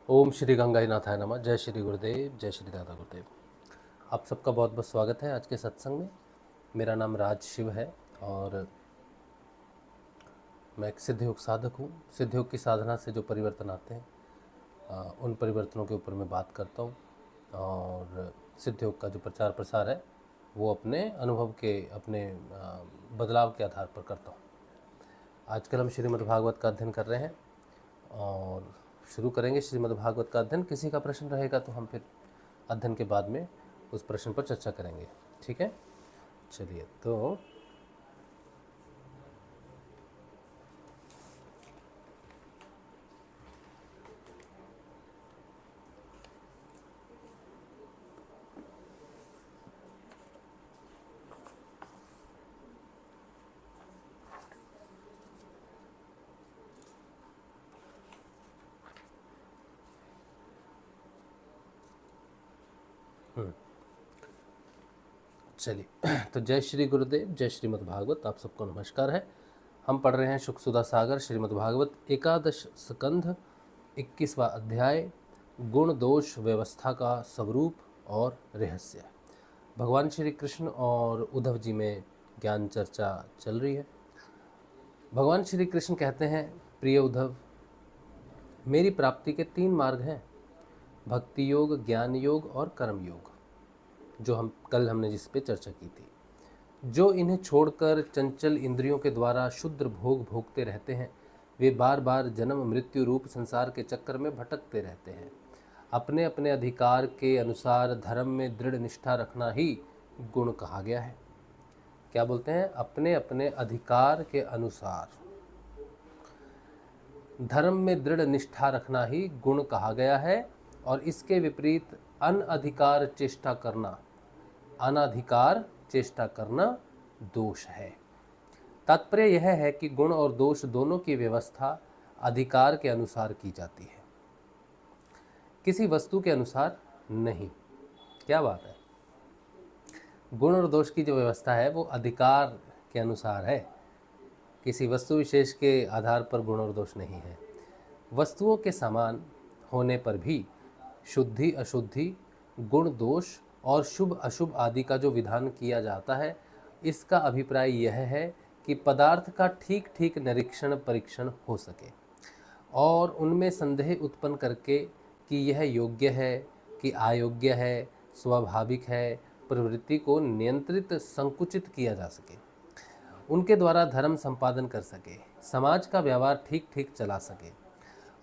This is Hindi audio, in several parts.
ओम श्री गंगाईनाथाय नमः। जय श्री गुरुदेव, जय श्री दादा गुरुदेव। आप सबका बहुत बहुत स्वागत है आज के सत्संग में। मेरा नाम राज शिव है और मैं एक सिद्ध योग साधक हूँ। सिद्ध योग की साधना से जो परिवर्तन आते हैं उन परिवर्तनों के ऊपर मैं बात करता हूँ और सिद्ध योग का जो प्रचार प्रसार है वो अपने अनुभव के, अपने बदलाव के आधार पर करता हूँ। आजकल हम श्रीमद् भागवत का अध्ययन कर रहे हैं और शुरू करेंगे श्रीमद् भागवत का अध्ययन। किसी का प्रश्न रहेगा तो हम फिर अध्ययन के बाद में उस प्रश्न पर चर्चा करेंगे, ठीक है। चलिए तो चलिए तो जय श्री गुरुदेव, जय श्रीमद् भागवत। आप सबको नमस्कार है। हम पढ़ रहे हैं शुक सुधा सागर श्रीमद् भागवत एकादश स्कंध 21वां अध्याय गुण दोष व्यवस्था का स्वरूप और रहस्य। भगवान श्री कृष्ण और उद्धव जी में ज्ञान चर्चा चल रही है। भगवान श्री कृष्ण कहते हैं, प्रिय उद्धव, मेरी प्राप्ति के 3 मार्ग हैं, भक्ति योग, ज्ञान योग और कर्म योग, जो हमने जिस पे चर्चा की थी। जो इन्हें छोड़कर चंचल इंद्रियों के द्वारा शुद्ध भोग भोगते रहते हैं, वे बार बार जन्म मृत्यु रूप संसार के चक्कर में भटकते रहते हैं। अपने अपने अधिकार के अनुसार धर्म में दृढ़ निष्ठा रखना ही गुण कहा गया है। क्या बोलते हैं? अपने अपने अधिकार के अनुसार धर्म में दृढ़ निष्ठा रखना ही गुण कहा गया है और इसके विपरीत अनधिकार चेष्टा करना दोष है। तात्पर्य यह है कि गुण और दोष दोनों की व्यवस्था अधिकार के अनुसार की जाती है, किसी वस्तु के अनुसार नहीं। क्या बात है? गुण और दोष की जो व्यवस्था है वो अधिकार के अनुसार है, किसी वस्तु विशेष के आधार पर गुण और दोष नहीं है। वस्तुओं के समान होने पर भी शुद्धि अशुद्धि, गुण दोष और शुभ अशुभ आदि का जो विधान किया जाता है, इसका अभिप्राय यह है कि पदार्थ का ठीक ठीक निरीक्षण परीक्षण हो सके और उनमें संदेह उत्पन्न करके कि यह योग्य है कि अयोग्य है, स्वाभाविक है, प्रवृत्ति को नियंत्रित संकुचित किया जा सके, उनके द्वारा धर्म संपादन कर सके, समाज का व्यवहार ठीक ठीक चला सके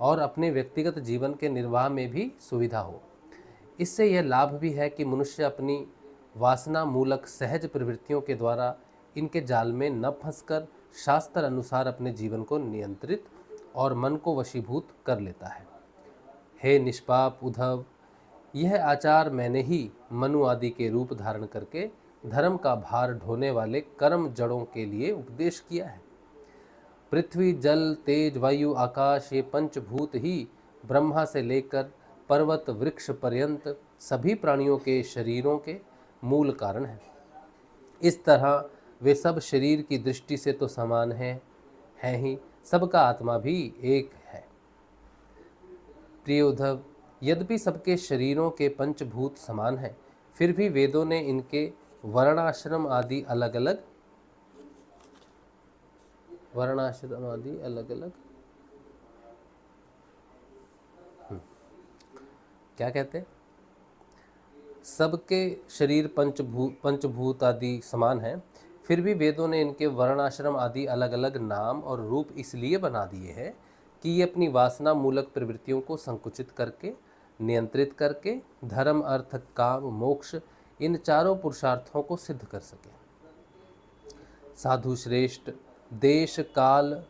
और अपने व्यक्तिगत जीवन के निर्वाह में भी सुविधा हो। इससे यह लाभ भी है कि मनुष्य अपनी वासना मूलक सहज प्रवृत्तियों के द्वारा इनके जाल में न फंसकर शास्त्र अनुसार अपने जीवन को नियंत्रित और मन को वशीभूत कर लेता है। हे निष्पाप उद्धव, यह आचार मैंने ही मनु आदि के रूप धारण करके धर्म का भार ढोने वाले कर्म जड़ों के लिए उपदेश किया है। पृथ्वी, जल, तेज, वायु, आकाश, ये पंचभूत ही ब्रह्मा से लेकर पर्वत वृक्ष पर्यंत सभी प्राणियों के शरीरों के मूल कारण हैं। इस तरह वे सब शरीर की दृष्टि से तो समान हैं ही, सबका आत्मा भी एक है। प्रिय उद्धव, यद्यपि सबके शरीरों के पंचभूत समान हैं, फिर भी वेदों ने इनके वर्णाश्रम आदि अलग अलग क्या कहते हैं? सबके शरीर पंचभूत आदि समान हैं, फिर भी वेदों ने इनके वर्णाश्रम आदि अलग अलग नाम और रूप इसलिए बना दिए हैं कि ये अपनी वासना मूलक प्रवृत्तियों को संकुचित करके, नियंत्रित करके धर्म अर्थ काम मोक्ष इन चारों पुरुषार्थों को सिद्ध कर सके। साधु श्रेष्ठ, देश काल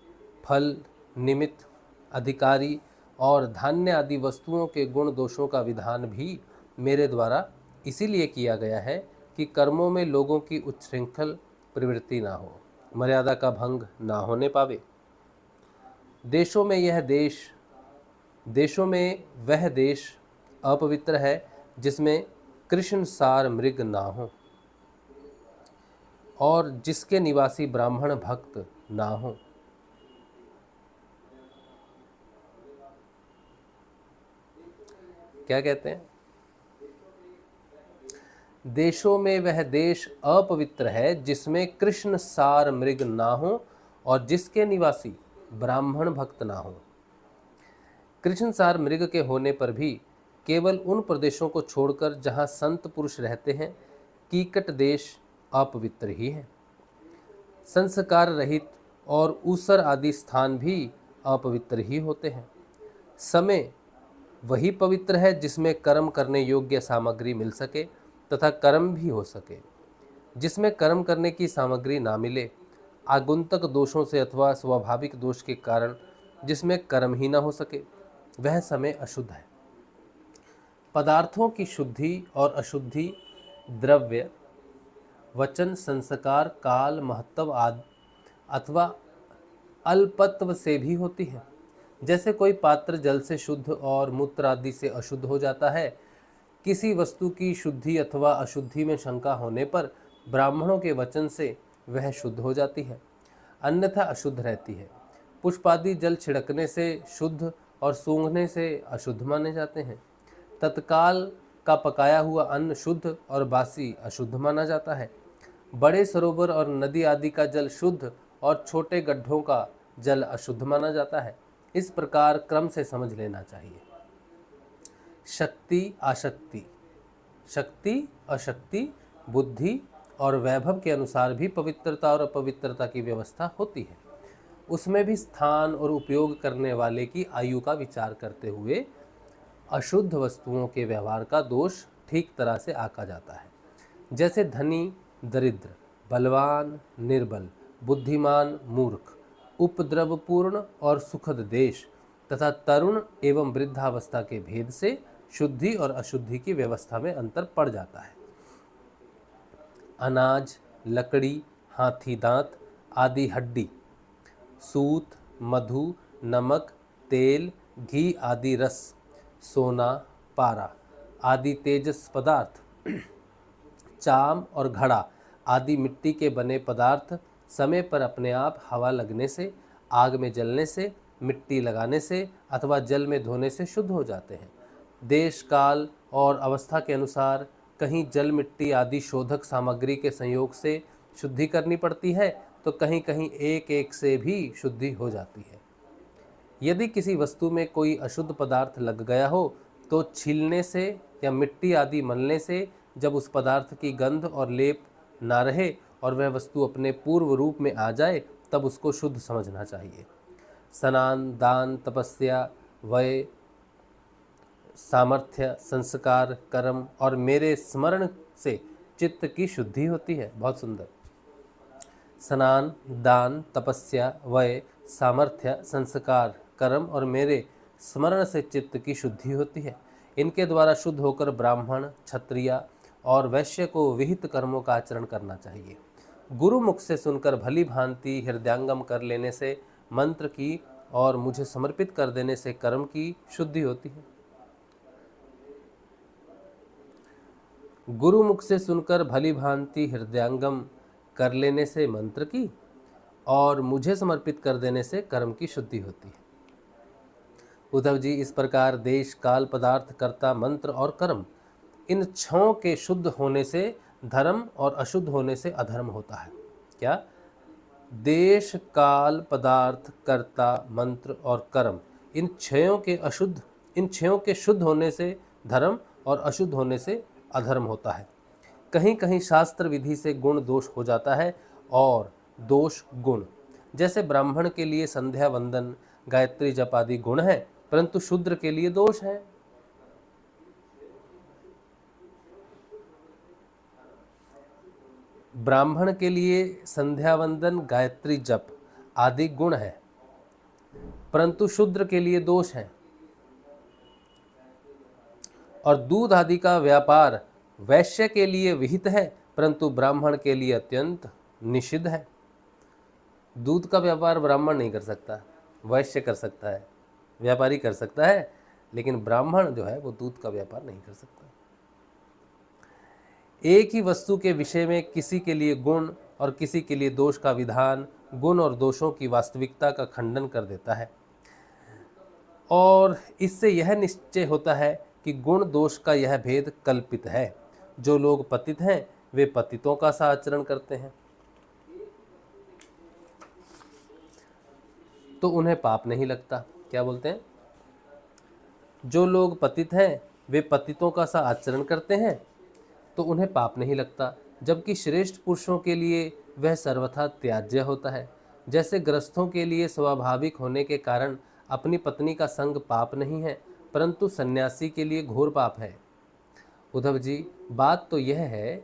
फल निमित्त अधिकारी और धान्य आदि वस्तुओं के गुण दोषों का विधान भी मेरे द्वारा इसीलिए किया गया है कि कर्मों में लोगों की उच्छृंखल प्रवृत्ति ना हो, मर्यादा का भंग ना होने पावे। देशों में वह देश अपवित्र है जिसमें कृष्ण सार मृग ना हो और जिसके निवासी ब्राह्मण भक्त ना हो। क्या कहते हैं? देशों में वह देश अपवित्र है जिसमें कृष्ण सार मृग ना हो और जिसके निवासी ब्राह्मण भक्त ना हो। कृष्ण सार मृग के होने पर भी केवल उन प्रदेशों को छोड़कर जहाँ संत पुरुष रहते हैं कीकट देश अपवित्र ही है। संस्कार रहित और ऊसर आदि स्थान भी अपवित्र ही होते हैं। समय वही पवित्र है जिसमें कर्म करने योग्य सामग्री मिल सके तथा कर्म भी हो सके। जिसमें कर्म करने की सामग्री ना मिले, आगुंतक दोषों से अथवा स्वाभाविक दोष के कारण जिसमें कर्म ही ना हो सके, वह समय अशुद्ध है। पदार्थों की शुद्धि और अशुद्धि द्रव्य, वचन, संस्कार, काल, महत्व आदि अथवा अल्पत्व से भी होती है। जैसे कोई पात्र जल से शुद्ध और मूत्र आदि से अशुद्ध हो जाता है। किसी वस्तु की शुद्धि अथवा अशुद्धि में शंका होने पर ब्राह्मणों के वचन से वह शुद्ध हो जाती है, अन्यथा अशुद्ध रहती है। पुष्पादि जल छिड़कने से शुद्ध और सूंघने से अशुद्ध माने जाते हैं। तत्काल का पकाया हुआ अन्न शुद्ध और बासी अशुद्ध माना जाता है। बड़े सरोवर और नदी आदि का जल शुद्ध और छोटे गड्ढों का जल अशुद्ध माना जाता है। इस प्रकार क्रम से समझ लेना चाहिए। शक्ति आशक्ति, शक्ति अशक्ति, बुद्धि और वैभव के अनुसार भी पवित्रता और अपवित्रता की व्यवस्था होती है। उसमें भी स्थान और उपयोग करने वाले की आयु का विचार करते हुए अशुद्ध वस्तुओं के व्यवहार का दोष ठीक तरह से आंका जाता है। जैसे धनी दरिद्र, बलवान निर्बल, बुद्धिमान मूर्ख, उपद्रवपूर्ण और सुखद देश तथा तरुण एवं वृद्धावस्था के भेद से शुद्धि और अशुद्धि की व्यवस्था में अंतर पड़ जाता है। अनाज, लकड़ी, हाथी दांत आदि हड्डी, सूत, मधु, नमक, तेल, घी आदि रस, सोना, पारा आदि तेजस पदार्थ, चाम और घड़ा आदि मिट्टी के बने पदार्थ समय पर अपने आप हवा लगने से, आग में जलने से, मिट्टी लगाने से अथवा जल में धोने से शुद्ध हो जाते हैं। देश, काल और अवस्था के अनुसार कहीं जल, मिट्टी आदि शोधक सामग्री के संयोग से शुद्धि करनी पड़ती है तो कहीं कहीं एक एक से भी शुद्धि हो जाती है। यदि किसी वस्तु में कोई अशुद्ध पदार्थ लग गया हो तो छीलने से या मिट्टी आदि मलने से जब उस पदार्थ की गंध और लेप ना रहे और वह वस्तु अपने पूर्व रूप में आ जाए तब उसको शुद्ध समझना चाहिए। स्नान, दान, तपस्या, वय, सामर्थ्य, संस्कार, कर्म और मेरे स्मरण से चित्त की शुद्धि होती है। बहुत सुंदर। स्नान, दान, तपस्या, वय, सामर्थ्य, संस्कार, कर्म और मेरे स्मरण से चित्त की शुद्धि होती है। इनके द्वारा शुद्ध होकर ब्राह्मण, क्षत्रिय और वैश्य को विहित कर्मों का आचरण करना चाहिए। गुरु मुख से सुनकर भली भांति हृदयांगम कर लेने से मंत्र की और मुझे समर्पित कर देने से कर्म की शुद्धि होती है। गुरु मुख से सुनकर भली भांति हृदयांगम कर लेने से मंत्र की और मुझे समर्पित कर देने से कर्म की शुद्धि होती है। उद्धव जी, इस प्रकार देश, काल, पदार्थ, कर्ता, मंत्र और कर्म इन छहों के शुद्ध होने से धर्म और अशुद्ध होने से अधर्म होता है। क्या? देश, काल, पदार्थ, कर्ता, मंत्र और कर्म इन छहों के शुद्ध होने से धर्म और अशुद्ध होने से अधर्म होता है। कहीं कहीं शास्त्र विधि से गुण दोष हो जाता है और दोष गुण। जैसे ब्राह्मण के लिए संध्या वंदन, गायत्री जप आदि गुण है परंतु शूद्र के लिए दोष है। ब्राह्मण के लिए संध्या वंदन, गायत्री जप आदि गुण है परंतु शूद्र के लिए दोष है। और दूध आदि का व्यापार वैश्य के लिए विहित है परंतु ब्राह्मण के लिए अत्यंत निषिद्ध है। दूध का व्यापार ब्राह्मण नहीं कर सकता, वैश्य कर सकता है, व्यापारी कर सकता है, लेकिन ब्राह्मण जो है वो दूध का व्यापार नहीं कर सकता। एक ही वस्तु के विषय में किसी के लिए गुण और किसी के लिए दोष का विधान गुण और दोषों की वास्तविकता का खंडन कर देता है और इससे यह निश्चय होता है कि गुण दोष का यह भेद कल्पित है। जो लोग पतित हैं वे पतितों का सा आचरण करते हैं तो उन्हें पाप नहीं लगता। क्या बोलते हैं? जो लोग पतित हैं वे पतितों का सा आचरण करते हैं तो उन्हें पाप नहीं लगता, जबकि श्रेष्ठ पुरुषों के लिए वह सर्वथा त्याज्य होता है। जैसे गृहस्थों के लिए स्वाभाविक होने के कारण अपनी पत्नी का संग पाप नहीं है, परंतु सन्यासी के लिए घोर पाप है। उद्धव जी, बात तो यह है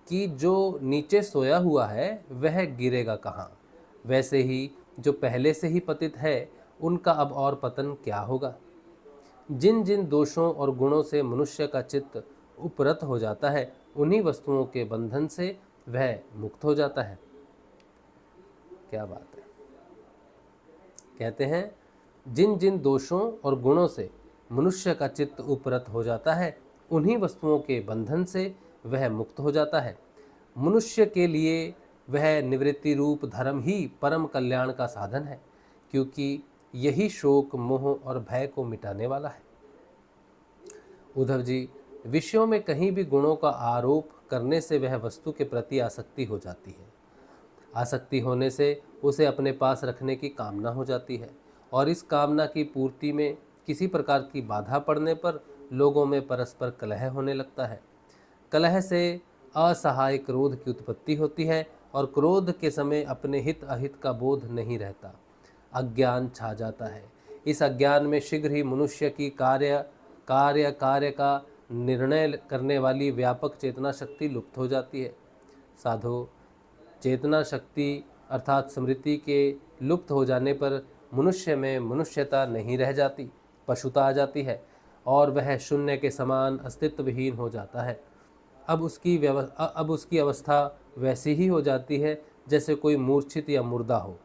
कि जो नीचे सोया हुआ है वह गिरेगा कहाँ। वैसे ही जो पहले से ही पतित है उनका अब और पतन क्या होगा। जिन जिन दोषों और गुणों से मनुष्य का चित्त उपरत हो जाता है उन्हीं वस्तुओं के बंधन से वह मुक्त हो जाता है। क्या बात है। कहते हैं जिन जिन दोषों और गुणों से मनुष्य का चित्त उपरत हो जाता है उन्हीं वस्तुओं के बंधन से वह मुक्त हो जाता है। मनुष्य के लिए वह निवृत्ति रूप धर्म ही परम कल्याण का साधन है, क्योंकि यही शोक मोह और भय को मिटाने वाला है। उद्धव जी, विषयों में कहीं भी गुणों का आरोप करने से वह वस्तु के प्रति आसक्ति हो जाती है। आसक्ति होने से उसे अपने पास रखने की कामना हो जाती है और इस कामना की पूर्ति में किसी प्रकार की बाधा पड़ने पर लोगों में परस्पर कलह होने लगता है। कलह से असहाय क्रोध की उत्पत्ति होती है और क्रोध के समय अपने हित अहित का बोध नहीं रहता। अज्ञान छा जाता है। इस अज्ञान में शीघ्र ही मनुष्य की कार्य का निर्णय करने वाली व्यापक चेतना शक्ति लुप्त हो जाती है। साधो, चेतना शक्ति अर्थात स्मृति के लुप्त हो जाने पर मनुष्य में मनुष्यता नहीं रह जाती, पशुता आ जाती है और वह शून्य के समान अस्तित्वहीन हो जाता है। अब उसकी अवस्था वैसी ही हो जाती है जैसे कोई मूर्छित या मुर्दा हो।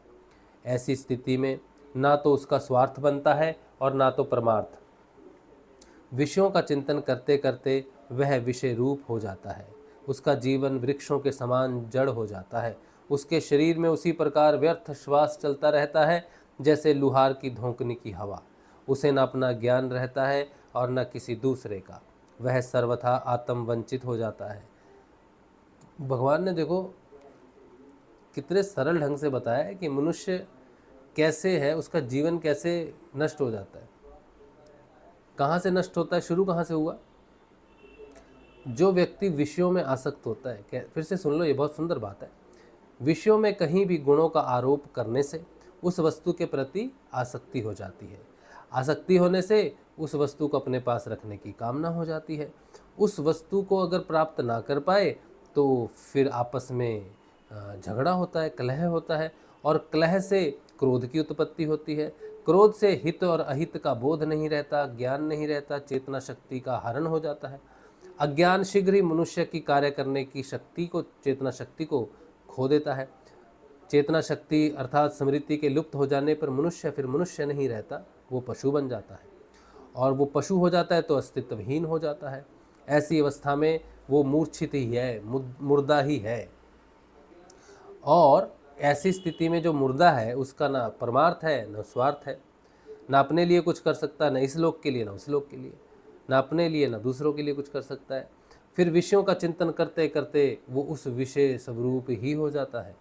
ऐसी स्थिति में ना तो उसका स्वार्थ बनता है और ना तो परमार्थ। विषयों का चिंतन करते करते वह विषय रूप हो जाता है। उसका जीवन वृक्षों के समान जड़ हो जाता है। उसके शरीर में उसी प्रकार व्यर्थ श्वास चलता रहता है जैसे लुहार की धोंकनी की हवा। उसे न अपना ज्ञान रहता है और न किसी दूसरे का। वह सर्वथा आत्म वंचित हो जाता है। भगवान ने देखो कितने सरल ढंग से बताया है कि मनुष्य कैसे है, उसका जीवन कैसे नष्ट हो जाता है। कहाँ से नष्ट होता है, शुरू कहाँ से हुआ? जो व्यक्ति विषयों में आसक्त होता है, फिर से सुन लो, ये बहुत सुंदर बात है। विषयों में कहीं भी गुणों का आरोप करने से उस वस्तु के प्रति आसक्ति हो जाती है। आसक्ति होने से उस वस्तु को अपने पास रखने की कामना हो जाती है। उस वस्तु को अगर प्राप्त ना कर पाए तो फिर आपस में झगड़ा होता है, कलह होता है और कलह से क्रोध की उत्पत्ति होती है। क्रोध से हित और अहित का बोध नहीं रहता, ज्ञान नहीं रहता, चेतना शक्ति का हरण हो जाता है। अज्ञान शीघ्र ही मनुष्य की कार्य करने की शक्ति को, चेतना शक्ति को खो देता है। चेतना शक्ति अर्थात स्मृति के लुप्त हो जाने पर मनुष्य फिर मनुष्य नहीं रहता, वो पशु बन जाता है और वो पशु हो जाता है तो अस्तित्वहीन हो जाता है। ऐसी अवस्था में वो मूर्छित ही है, मुर्दा ही है। और ऐसी स्थिति में जो मुर्दा है उसका ना परमार्थ है न स्वार्थ है, ना अपने लिए कुछ कर सकता, न इस लोक के लिए न उस लोक के लिए, ना अपने लिए ना दूसरों के लिए कुछ कर सकता है। फिर विषयों का चिंतन करते करते वो उस विषय स्वरूप ही हो जाता है,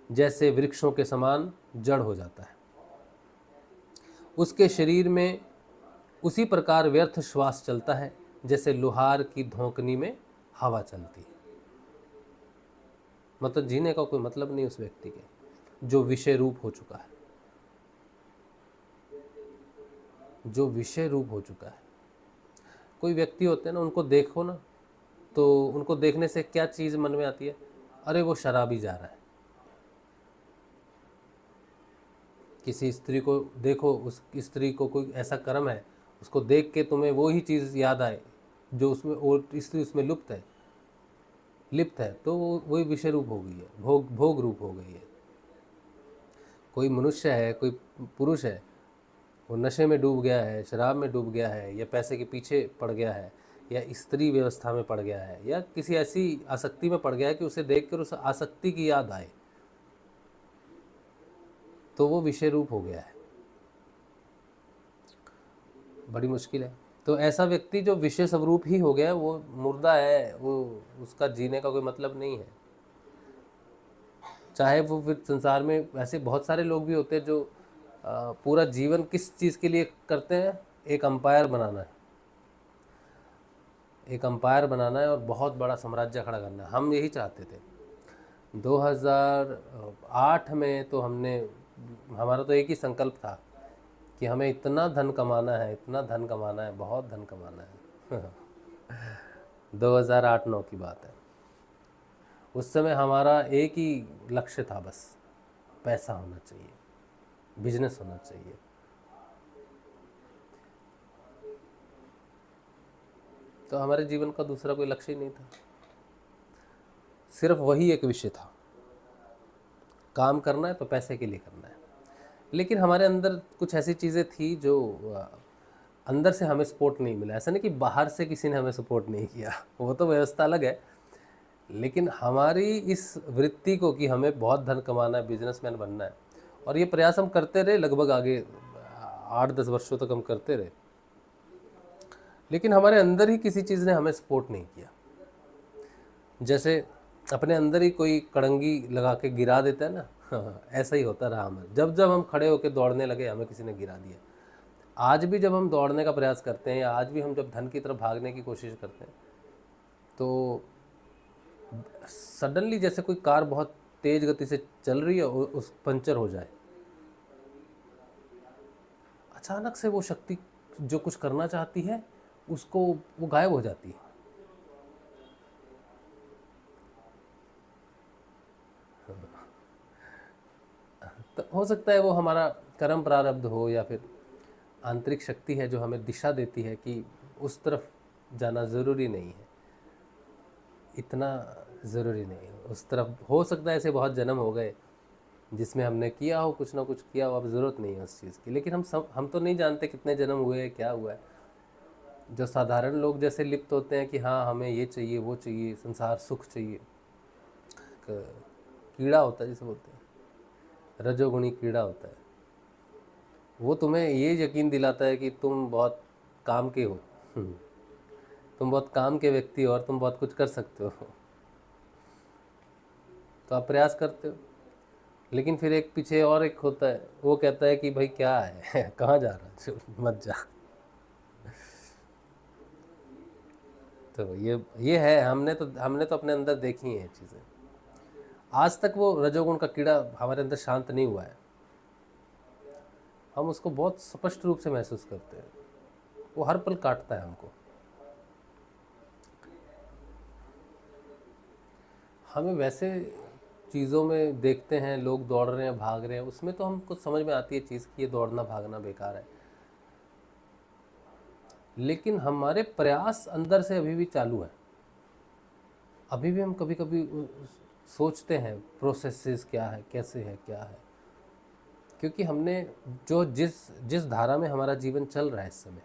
जैसे वृक्षों के समान जड़ हो जाता है। उसके शरीर में उसी प्रकार व्यर्थ श्वास चलता है जैसे लोहार की धोंकनी में हवा चलती है। मतलब जीने का कोई मतलब नहीं उस व्यक्ति के, जो विषय रूप हो चुका है, जो विषय रूप हो चुका है। कोई व्यक्ति होते हैं ना, उनको देखो ना तो उनको देखने से क्या चीज़ मन में आती है? अरे वो शराबी जा रहा है। किसी स्त्री को देखो, उस स्त्री को कोई ऐसा कर्म है, उसको देख के तुम्हें वो ही चीज़ याद आए जो उसमें, और स्त्री उसमें लिप्त है तो वही विषय रूप हो गई है, भोग रूप हो गई है। कोई मनुष्य है, कोई पुरुष है, वो नशे में डूब गया है, शराब में डूब गया है, या पैसे के पीछे पड़ गया है, या स्त्री व्यवस्था में पड़ गया है, या किसी ऐसी आसक्ति में पड़ गया है कि उसे देखकर उस आसक्ति की याद आए, तो वो विषय रूप हो गया है। बड़ी मुश्किल है। तो ऐसा व्यक्ति जो विषय स्वरूप ही हो गया वो मुर्दा है, वो उसका जीने का कोई मतलब नहीं है। चाहे वो फिर संसार में ऐसे बहुत सारे लोग भी होते हैं जो पूरा जीवन किस चीज़ के लिए करते हैं, एक अंपायर बनाना है, एक अंपायर बनाना है और बहुत बड़ा साम्राज्य खड़ा करना है। हम यही चाहते थे 2008 में, तो हमारा तो एक ही संकल्प था कि हमें इतना धन कमाना है, इतना धन कमाना है, बहुत धन कमाना है। 2008-9 की बात है। उस समय हमारा एक ही लक्ष्य था, बस पैसा होना चाहिए, बिजनेस होना चाहिए। तो हमारे जीवन का दूसरा कोई लक्ष्य ही नहीं था, सिर्फ वही एक विषय था, काम करना है तो पैसे के लिए करना है। लेकिन हमारे अंदर कुछ ऐसी चीज़ें थी जो अंदर से हमें सपोर्ट नहीं मिला। ऐसा नहीं कि बाहर से किसी ने हमें सपोर्ट नहीं किया, वो तो व्यवस्था अलग है, लेकिन हमारी इस वृत्ति को कि हमें बहुत धन कमाना है, बिजनेसमैन बनना है, और ये प्रयास हम करते रहे लगभग आगे 8-10 वर्षों तक हम करते रहे, लेकिन हमारे अंदर ही किसी चीज़ ने हमें सपोर्ट नहीं किया। जैसे अपने अंदर ही कोई कड़ंगी लगा के गिरा देता है ना, ऐसा ही होता रहा हमें। जब जब हम खड़े होकर दौड़ने लगे, हमें किसी ने गिरा दिया। आज भी जब हम दौड़ने का प्रयास करते हैं, या आज भी हम जब धन की तरफ भागने की कोशिश करते हैं, तो सडनली जैसे कोई कार बहुत तेज गति से चल रही है और उस पंचर हो जाए, अचानक से वो शक्ति जो कुछ करना चाहती है उसको वो गायब हो जाती है। तो हो सकता है वो हमारा कर्म प्रारब्ध हो, या फिर आंतरिक शक्ति है जो हमें दिशा देती है कि उस तरफ जाना ज़रूरी नहीं है, इतना ज़रूरी नहीं है उस तरफ। हो सकता है ऐसे बहुत जन्म हो गए जिसमें हमने किया हो, कुछ ना कुछ किया हो, अब ज़रूरत नहीं है उस चीज़ की। लेकिन हम तो नहीं जानते कितने जन्म हुए हैं, क्या हुआ है। जो साधारण लोग जैसे लिप्त होते हैं कि हाँ हमें ये चाहिए, वो चाहिए, संसार सुख चाहिए, कीड़ा होता है जिसे बोलते हैं, रजोगुणी कीड़ा होता है, वो तुम्हें ये यकीन दिलाता है कि तुम बहुत काम के हो, तुम बहुत काम के व्यक्ति हो और तुम बहुत कुछ कर सकते हो। तो आप प्रयास करते हो, लेकिन फिर एक पीछे और एक होता है, वो कहता है कि भाई क्या है, कहाँ जा रहा है, मत जा। तो ये है, हमने तो अपने अंदर देखी हैं चीज़ें। आज तक वो रजोगुण का कीड़ा हमारे अंदर शांत नहीं हुआ है, हम उसको बहुत स्पष्ट रूप से महसूस करते हैं, वो हर पल काटता है हमको। हमें वैसे चीज़ों में देखते हैं लोग दौड़ रहे हैं, भाग रहे हैं, उसमें तो हमको समझ में आती है चीज़ कि ये दौड़ना भागना बेकार है, लेकिन हमारे प्रयास अंदर से अभी भी चालू है। अभी भी हम कभी कभी सोचते हैं प्रोसेसेस क्या है, कैसे है, क्या है, क्योंकि हमने जो जिस धारा में हमारा जीवन चल रहा है इस समय,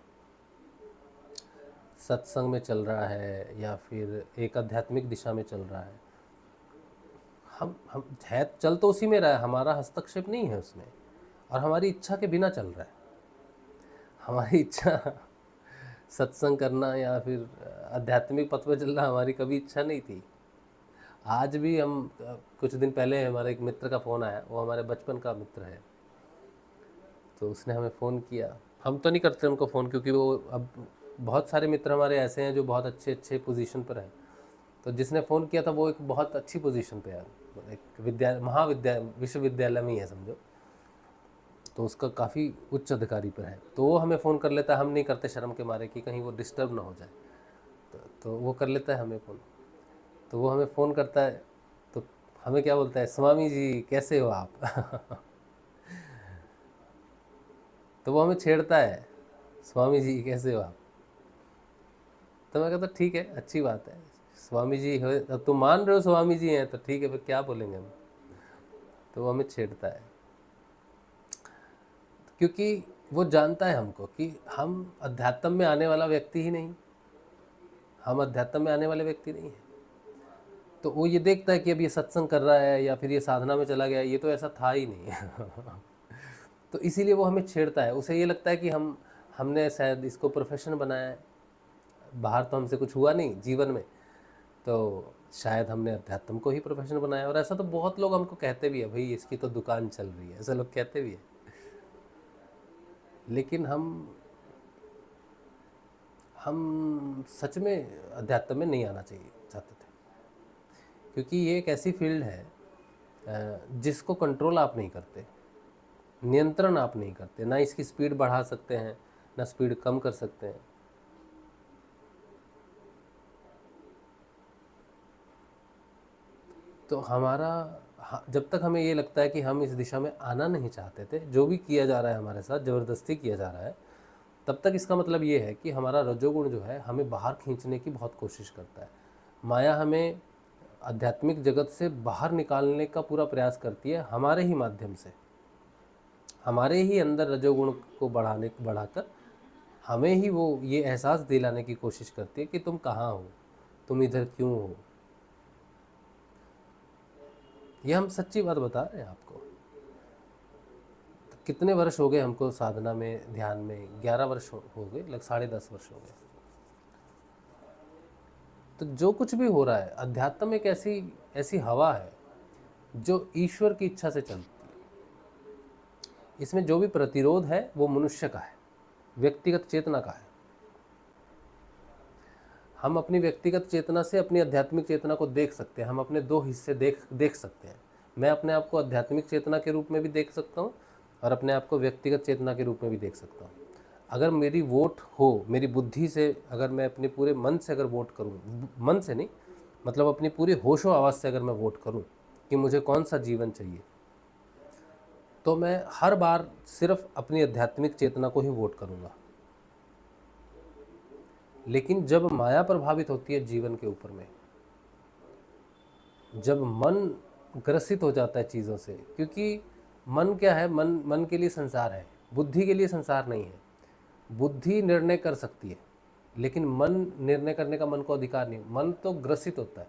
सत्संग में चल रहा है या फिर एक आध्यात्मिक दिशा में चल रहा है, हम है चल तो उसी में रहा है, हमारा हस्तक्षेप नहीं है उसमें, और हमारी इच्छा के बिना चल रहा है। हमारी इच्छा सत्संग करना या फिर आध्यात्मिक पथ पर चलना हमारी कभी इच्छा नहीं थी। आज भी हम कुछ दिन पहले हमारे एक मित्र का फ़ोन आया, वो हमारे बचपन का मित्र है, तो उसने हमें फ़ोन किया। हम तो नहीं करते उनको फ़ोन, क्योंकि वो अब बहुत सारे मित्र हमारे ऐसे हैं जो बहुत अच्छे अच्छे पोजीशन पर हैं। तो जिसने फ़ोन किया था वो एक बहुत अच्छी पोजीशन पे है, एक विश्वविद्यालय में ही है समझो, तो उसका काफ़ी उच्च अधिकारी पर है। तो वो हमें फ़ोन कर लेता है, हम नहीं करते शर्म के मारे कि कहीं वो डिस्टर्ब ना हो जाए, तो वो कर लेता है हमें फ़ोन। तो वो हमें फ़ोन करता है तो हमें क्या बोलता है, स्वामी जी कैसे हो आप। तो वो हमें छेड़ता है, स्वामी जी कैसे हो आप। तो मैं कहता ठीक है, अच्छी बात है, स्वामी जी हो, अब तुम मान रहे हो स्वामी जी हैं तो ठीक है, फिर क्या बोलेंगे हम। तो वो हमें छेड़ता है, क्योंकि वो जानता है हमको कि हम अध्यात्म में आने वाला व्यक्ति ही नहीं, हम अध्यात्म में आने वाले व्यक्ति नहीं हैं। तो वो ये देखता है कि अब ये सत्संग कर रहा है या फिर ये साधना में चला गया, ये तो ऐसा था ही नहीं। तो इसीलिए वो हमें छेड़ता है, उसे ये लगता है कि हमने शायद इसको प्रोफेशन बनाया है, बाहर तो हमसे कुछ हुआ नहीं जीवन में, तो शायद हमने अध्यात्म को ही प्रोफेशन बनाया। और ऐसा तो बहुत लोग हमको कहते भी है, भाई इसकी तो दुकान चल रही है, ऐसा लोग कहते भी है। लेकिन हम सच में अध्यात्म में नहीं आना चाहिए चाहते थे, क्योंकि ये एक ऐसी फील्ड है जिसको कंट्रोल आप नहीं करते, नियंत्रण आप नहीं करते, ना इसकी स्पीड बढ़ा सकते हैं ना स्पीड कम कर सकते हैं। तो जब तक हमें ये लगता है कि हम इस दिशा में आना नहीं चाहते थे, जो भी किया जा रहा है हमारे साथ ज़बरदस्ती किया जा रहा है, तब तक इसका मतलब ये है कि हमारा रजोगुण जो है हमें बाहर खींचने की बहुत कोशिश करता है। माया हमें आध्यात्मिक जगत से बाहर निकालने का पूरा प्रयास करती है, हमारे ही माध्यम से, हमारे ही अंदर रजोगुण को बढ़ाकर हमें ही वो ये एहसास दिलाने की कोशिश करती है कि तुम कहाँ हो, तुम इधर क्यों हो। ये हम सच्ची बात बता रहे हैं आपको। तो कितने वर्ष हो गए हमको साधना में, ध्यान में? 11 वर्ष हो गए, लगभग 10.5 वर्ष हो गए। तो जो कुछ भी हो रहा है, अध्यात्म एक ऐसी हवा है जो ईश्वर की इच्छा से चलती है। इसमें जो भी प्रतिरोध है वो मनुष्य का है, व्यक्तिगत चेतना का है। हम अपनी व्यक्तिगत चेतना से अपनी आध्यात्मिक चेतना को देख सकते हैं, हम अपने दो हिस्से देख सकते हैं। मैं अपने आप को आध्यात्मिक चेतना के रूप में भी देख सकता हूँ और अपने आप को व्यक्तिगत चेतना के रूप में भी देख सकता हूँ। अगर मेरी वोट हो, मेरी बुद्धि से, अगर मैं अपने पूरे मन से अगर वोट करूँ, मन से नहीं मतलब अपनी पूरी होशो आवाज़ से अगर मैं वोट करूँ कि मुझे कौन सा जीवन चाहिए, तो मैं हर बार सिर्फ अपनी आध्यात्मिक चेतना को ही वोट करूँगा। लेकिन जब माया प्रभावित होती है जीवन के ऊपर में, जब मन ग्रसित हो जाता है चीज़ों से, क्योंकि मन क्या है, मन के लिए संसार है, बुद्धि के लिए संसार नहीं है। बुद्धि निर्णय कर सकती है, लेकिन मन निर्णय करने का मन को अधिकार नहीं। मन तो ग्रसित होता है,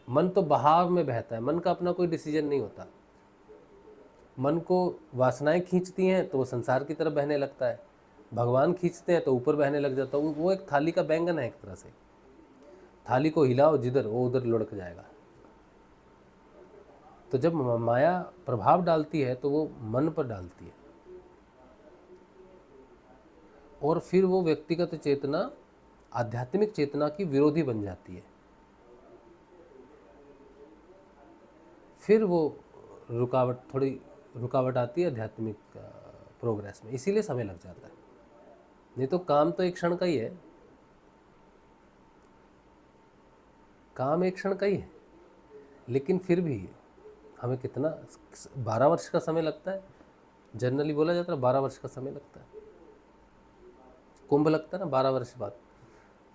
मन तो बहाव में बहता है, मन का अपना कोई डिसीजन नहीं होता। मन को वासनाएं खींचती हैं तो वो संसार की तरफ बहने लगता है, भगवान खींचते हैं तो ऊपर बहने लग जाता है। वो एक थाली का बैंगन है, एक तरह से थाली को हिलाओ जिधर, वो उधर लुढ़क जाएगा। तो जब माया प्रभाव डालती है तो वो मन पर डालती है, और फिर वो व्यक्तिगत चेतना आध्यात्मिक चेतना की विरोधी बन जाती है। फिर वो थोड़ी रुकावट आती है आध्यात्मिक प्रोग्रेस में, इसीलिए समय लग जाता है। नहीं तो काम तो एक क्षण का ही है, काम एक क्षण का ही है। लेकिन फिर भी हमें कितना 12 वर्ष का समय लगता है, जनरली बोला जाता है 12 वर्ष का समय लगता है। कुंभ लगता है ना, 12 वर्ष बाद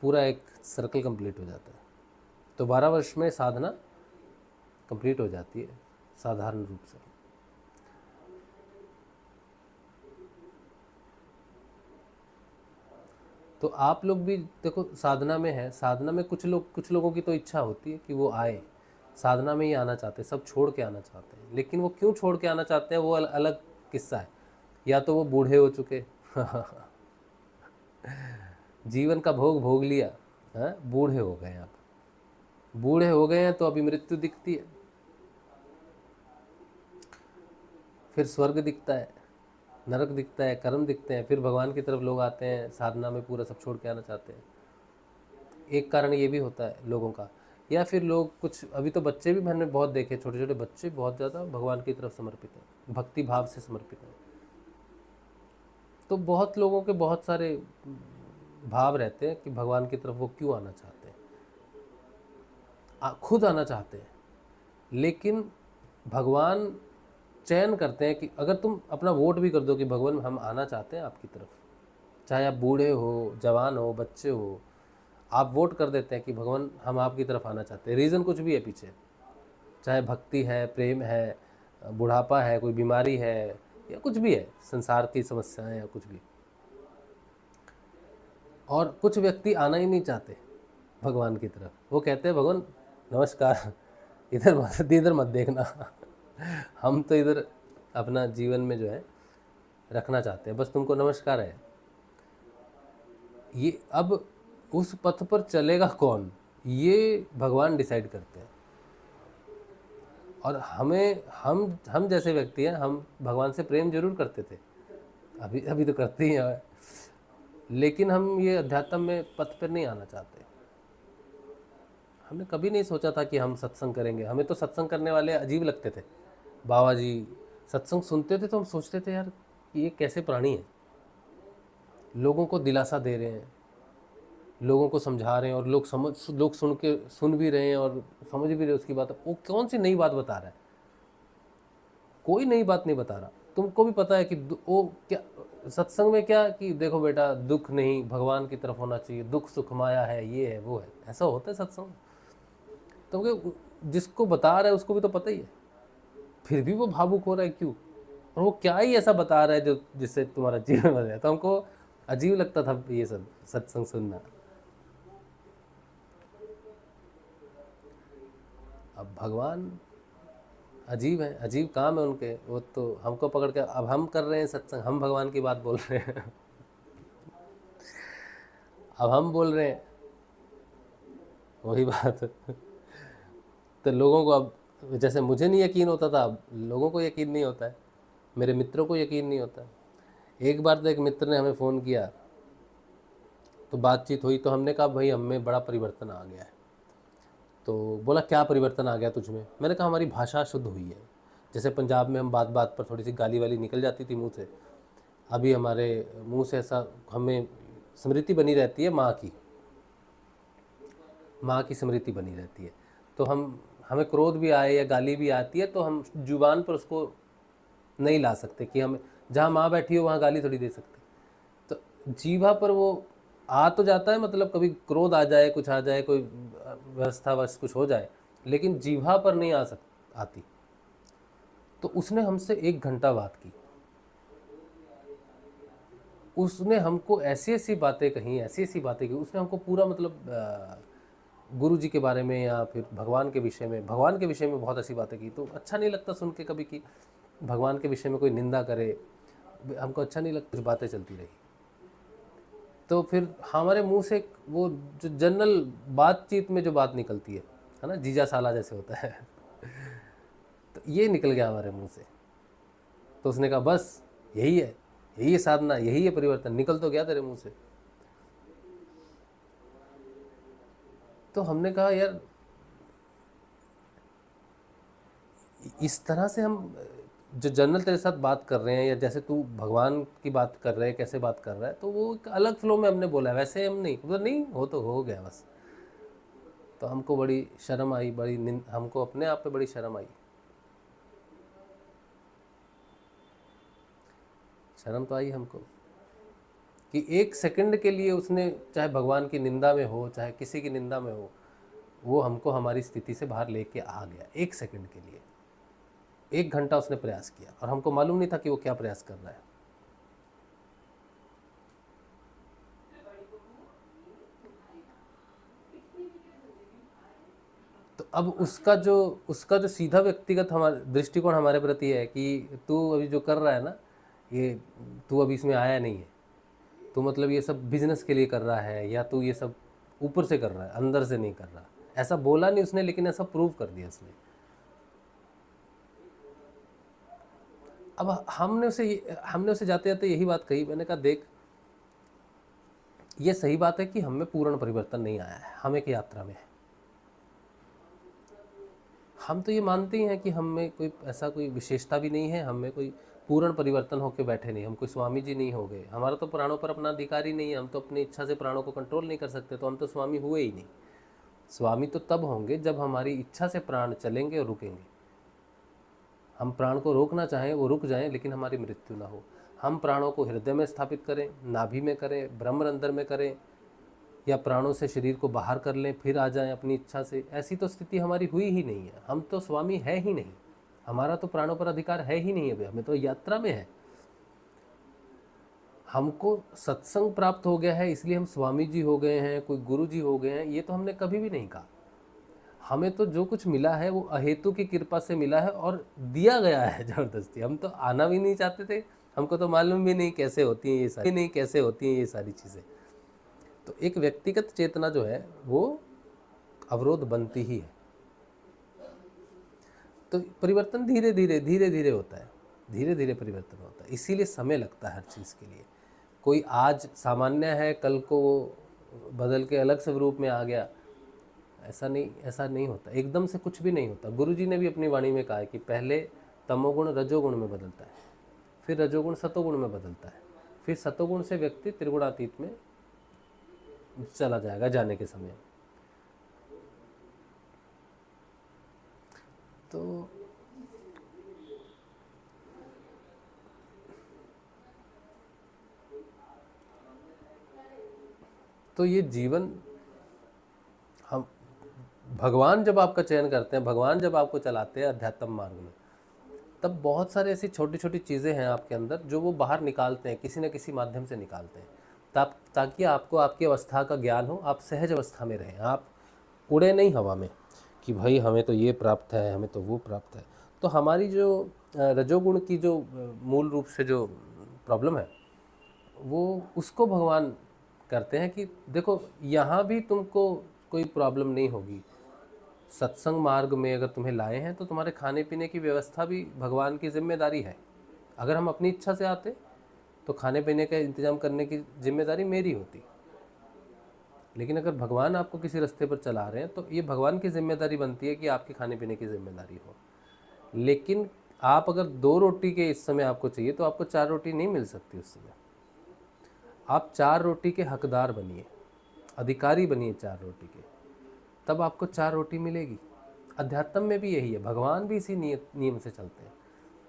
पूरा एक सर्कल कंप्लीट हो जाता है। तो 12 वर्ष में साधना कंप्लीट हो जाती है साधारण रूप से। तो आप लोग भी देखो साधना में है, साधना में कुछ लोगों की तो इच्छा होती है कि वो आए, साधना में ही आना चाहते हैं, सब छोड़ के आना चाहते हैं। लेकिन वो क्यों छोड़ के आना चाहते हैं वो अलग किस्सा है। या तो वो बूढ़े हो चुके जीवन का भोग भोग लिया, हाँ, बूढ़े हो गए। आप बूढ़े हो गए हैं तो अभी मृत्यु दिखती है, फिर स्वर्ग दिखता है, नरक दिखता है, कर्म दिखते हैं, फिर भगवान की तरफ लोग आते हैं, साधना में पूरा सब छोड़ के आना चाहते हैं। एक कारण ये भी होता है लोगों का। या फिर लोग कुछ, अभी तो बच्चे भी मैंने बहुत देखे, छोटे छोटे बच्चे बहुत ज़्यादा भगवान की तरफ समर्पित हैं, भक्ति भाव से समर्पित हैं। तो बहुत लोगों के बहुत सारे भाव रहते हैं कि भगवान की तरफ वो क्यों आना चाहते हैं, खुद आना चाहते हैं। लेकिन भगवान चयन करते हैं कि अगर तुम अपना वोट भी कर दो कि भगवान हम आना चाहते हैं आपकी तरफ, चाहे आप बूढ़े हो, जवान हो, बच्चे हो, आप वोट कर देते हैं कि भगवान हम आपकी तरफ आना चाहते हैं। रीज़न कुछ भी है पीछे, चाहे भक्ति है, प्रेम है, बुढ़ापा है, कोई बीमारी है, या कुछ भी है, संसार की समस्याएं या कुछ भी। और कुछ व्यक्ति आना ही नहीं चाहते भगवान की तरफ, वो कहते हैं भगवान नमस्कार, इधर मत देखना हम तो इधर अपना जीवन में जो है रखना चाहते हैं, बस तुमको नमस्कार है। ये अब उस पथ पर चलेगा कौन, ये भगवान डिसाइड करते हैं। और हमें हम जैसे व्यक्ति हैं, हम भगवान से प्रेम जरूर करते थे, अभी अभी तो करते ही हैं, लेकिन हम ये अध्यात्म में पथ पर नहीं आना चाहते। हमने कभी नहीं सोचा था कि हम सत्संग करेंगे। हमें तो सत्संग करने वाले अजीब लगते थे। बाबा जी सत्संग सुनते थे तो हम सोचते थे यार कि ये कैसे प्राणी हैं, लोगों को दिलासा दे रहे हैं, लोगों को समझा रहे हैं, और लोग सुन भी रहे हैं और समझ भी रहे हैं उसकी बात। वो कौन सी नई बात बता रहा है? कोई नई बात नहीं बता रहा। तुमको भी पता है कि वो क्या सत्संग में क्या कि देखो बेटा, दुख नहीं, भगवान की तरफ होना चाहिए, दुख सुख माया है, ये है वो है, ऐसा होता है सत्संग। तो जिसको बता रहा है उसको भी तो पता ही है, फिर भी वो भावुक हो रहा है क्यों? और वो क्या ही ऐसा बता रहा है जो जिससे तुम्हारा जीवन बदल जाए? तो हमको अजीब लगता था ये सब सत्संग सुनना। अब भगवान अजीब है, अजीब काम है उनके। वो तो हमको पकड़ के, अब हम कर रहे हैं सत्संग, हम भगवान की बात बोल रहे हैं अब हम बोल रहे हैं वही बात तो लोगों को, अब जैसे मुझे नहीं यकीन होता था, अब लोगों को यकीन नहीं होता है, मेरे मित्रों को यकीन नहीं होता है। एक बार तो एक मित्र ने हमें फ़ोन किया, तो बातचीत हुई, तो हमने कहा भाई हम में बड़ा परिवर्तन आ गया है। तो बोला क्या परिवर्तन आ गया तुझ में? मैंने कहा हमारी भाषा शुद्ध हुई है। जैसे पंजाब में हम बात बात पर थोड़ी सी गाली वाली निकल जाती थी मुंह से, अभी हमारे मुंह से ऐसा, हमें स्मृति बनी रहती है माँ की स्मृति बनी रहती है। तो हमें क्रोध भी आए या गाली भी आती है तो हम जुबान पर उसको नहीं ला सकते कि हम जहाँ माँ बैठी हो वहाँ गाली थोड़ी दे सकते। तो जीवा पर वो आ तो जाता है, मतलब कभी क्रोध आ जाए, कुछ आ जाए, कोई व्यवस्थावश कुछ हो जाए, लेकिन जीवा पर नहीं आती। तो उसने हमसे 1 घंटा बात की, उसने हमको ऐसी ऐसी बातें कही, ऐसी ऐसी बातें की। उसने हमको पूरा, मतलब गुरु जी के बारे में या फिर भगवान के विषय में बहुत ऐसी बातें की। तो अच्छा नहीं लगता सुन के कभी कि भगवान के विषय में कोई निंदा करे, हमको अच्छा नहीं लगता। कुछ बातें चलती रही, तो फिर हमारे मुंह से वो जो जनरल बातचीत में जो बात निकलती है ना, जीजा साला जैसे होता है तो ये निकल गया हमारे मुंह से। तो उसने कहा बस यही है साधना, यही है परिवर्तन। निकल तो गया तेरे मुंह से। तो हमने कहा यार, इस तरह से हम जो जनरल तेरे साथ बात कर रहे हैं, या जैसे तू भगवान की बात कर रहे हैं, कैसे बात कर रहा है, तो वो एक अलग फ्लो में हमने बोला है, वैसे हम नहीं, मतलब नहीं हो तो हो गया बस। तो हमको बड़ी शर्म आई, हमको अपने आप पे बड़ी शर्म आई। शर्म तो आई हमको कि 1 सेकंड के लिए उसने, चाहे भगवान की निंदा में हो, चाहे किसी की निंदा में हो, वो हमको हमारी स्थिति से बाहर लेके आ गया 1 सेकंड के लिए। 1 घंटा उसने प्रयास किया और हमको मालूम नहीं था कि वो क्या प्रयास कर रहा है। तो अब उसका जो सीधा व्यक्तिगत हमारे दृष्टिकोण हमारे प्रति है कि तू अभी जो कर रहा है ना, ये तू अभी इसमें आया नहीं है, तू मतलब ये सब बिजनेस के लिए कर रहा है, या तू ये सब ऊपर से कर रहा है, अंदर से नहीं कर रहा। ऐसा बोला नहीं उसने, लेकिन ऐसा प्रूव कर दिया उसने। अब हमने उसे जाते जाते यही बात कही। मैंने कहा देख, ये सही बात है कि हम में पूर्ण परिवर्तन नहीं आया है, हम एक यात्रा में है। हम तो ये मानते ही हैं कि हम में कोई ऐसा कोई विशेषता भी नहीं है, हम में कोई पूर्ण परिवर्तन होकर बैठे नहीं, हम कोई स्वामी जी नहीं हो गए। हमारा तो प्राणों पर अपना अधिकार ही नहीं है, हम तो अपनी इच्छा से प्राणों को कंट्रोल नहीं कर सकते, तो हम तो स्वामी हुए ही नहीं। स्वामी तो तब होंगे जब हमारी इच्छा से प्राण चलेंगे और रुकेंगे। हम प्राण को रोकना चाहें वो रुक जाएं, लेकिन हमारी मृत्यु ना हो। हम प्राणों को हृदय में स्थापित करें, नाभि में करें, ब्रह्मरंध्र में करें, या प्राणों से शरीर को बाहर कर लें फिर आ जाएं अपनी इच्छा से, ऐसी तो स्थिति हमारी हुई ही नहीं है। हम तो स्वामी है ही नहीं, हमारा तो प्राणों पर अधिकार है ही नहीं। अभी हमें तो यात्रा में है। हमको सत्संग प्राप्त हो गया है इसलिए हम स्वामी जी हो गए हैं, कोई गुरु जी हो गए हैं, ये तो हमने कभी भी नहीं कहा। हमें तो जो कुछ मिला है वो अहेतु की कृपा से मिला है और दिया गया है जबरदस्ती। हम तो आना भी नहीं चाहते थे, हमको तो मालूम भी नहीं कैसे होती हैं ये सारी चीज़ें। तो एक व्यक्तिगत चेतना जो है वो अवरोध बनती ही है। तो परिवर्तन धीरे धीरे होता है, धीरे धीरे परिवर्तन होता है, इसीलिए समय लगता है हर चीज़ के लिए। कोई आज सामान्य है, कल को वो बदल के अलग स्वरूप में आ गया, ऐसा नहीं होता, एकदम से कुछ भी नहीं होता। गुरुजी ने भी अपनी वाणी में कहा है कि पहले तमोगुण रजोगुण में बदलता है, फिर रजोगुण सतोगुण में बदलता है, फिर सतोगुण से व्यक्ति त्रिगुणातीत में चला जाएगा जाने के समय। तो ये जीवन, हम भगवान जब आपका चयन करते हैं, भगवान जब आपको चलाते हैं अध्यात्म मार्ग में, तब बहुत सारे ऐसी छोटी छोटी चीज़ें हैं आपके अंदर जो वो बाहर निकालते हैं, किसी न किसी माध्यम से निकालते हैं, ताकि आपको आपकी अवस्था का ज्ञान हो, आप सहज अवस्था में रहें, आप उड़े नहीं हवा में कि भाई हमें तो ये प्राप्त है, हमें तो वो प्राप्त है। तो हमारी जो रजोगुण की जो मूल रूप से जो प्रॉब्लम है, वो उसको भगवान करते हैं कि देखो यहाँ भी तुमको कोई प्रॉब्लम नहीं होगी। सत्संग मार्ग में अगर तुम्हें लाए हैं तो तुम्हारे खाने पीने की व्यवस्था भी भगवान की जिम्मेदारी है। अगर हम अपनी इच्छा से आते तो खाने पीने का इंतजाम करने की जिम्मेदारी मेरी होती, लेकिन अगर भगवान आपको किसी रास्ते पर चला रहे हैं तो ये भगवान की जिम्मेदारी बनती है कि आपके खाने पीने की जिम्मेदारी हो। लेकिन आप अगर 2 रोटी के इस समय आपको चाहिए तो आपको 4 रोटी नहीं मिल सकती उस समय। आप 4 रोटी के हकदार बनिए, अधिकारी बनिए 4 रोटी के, तब आपको 4 रोटी मिलेगी। अध्यात्म में भी यही है, भगवान भी इसी नियम से चलते हैं।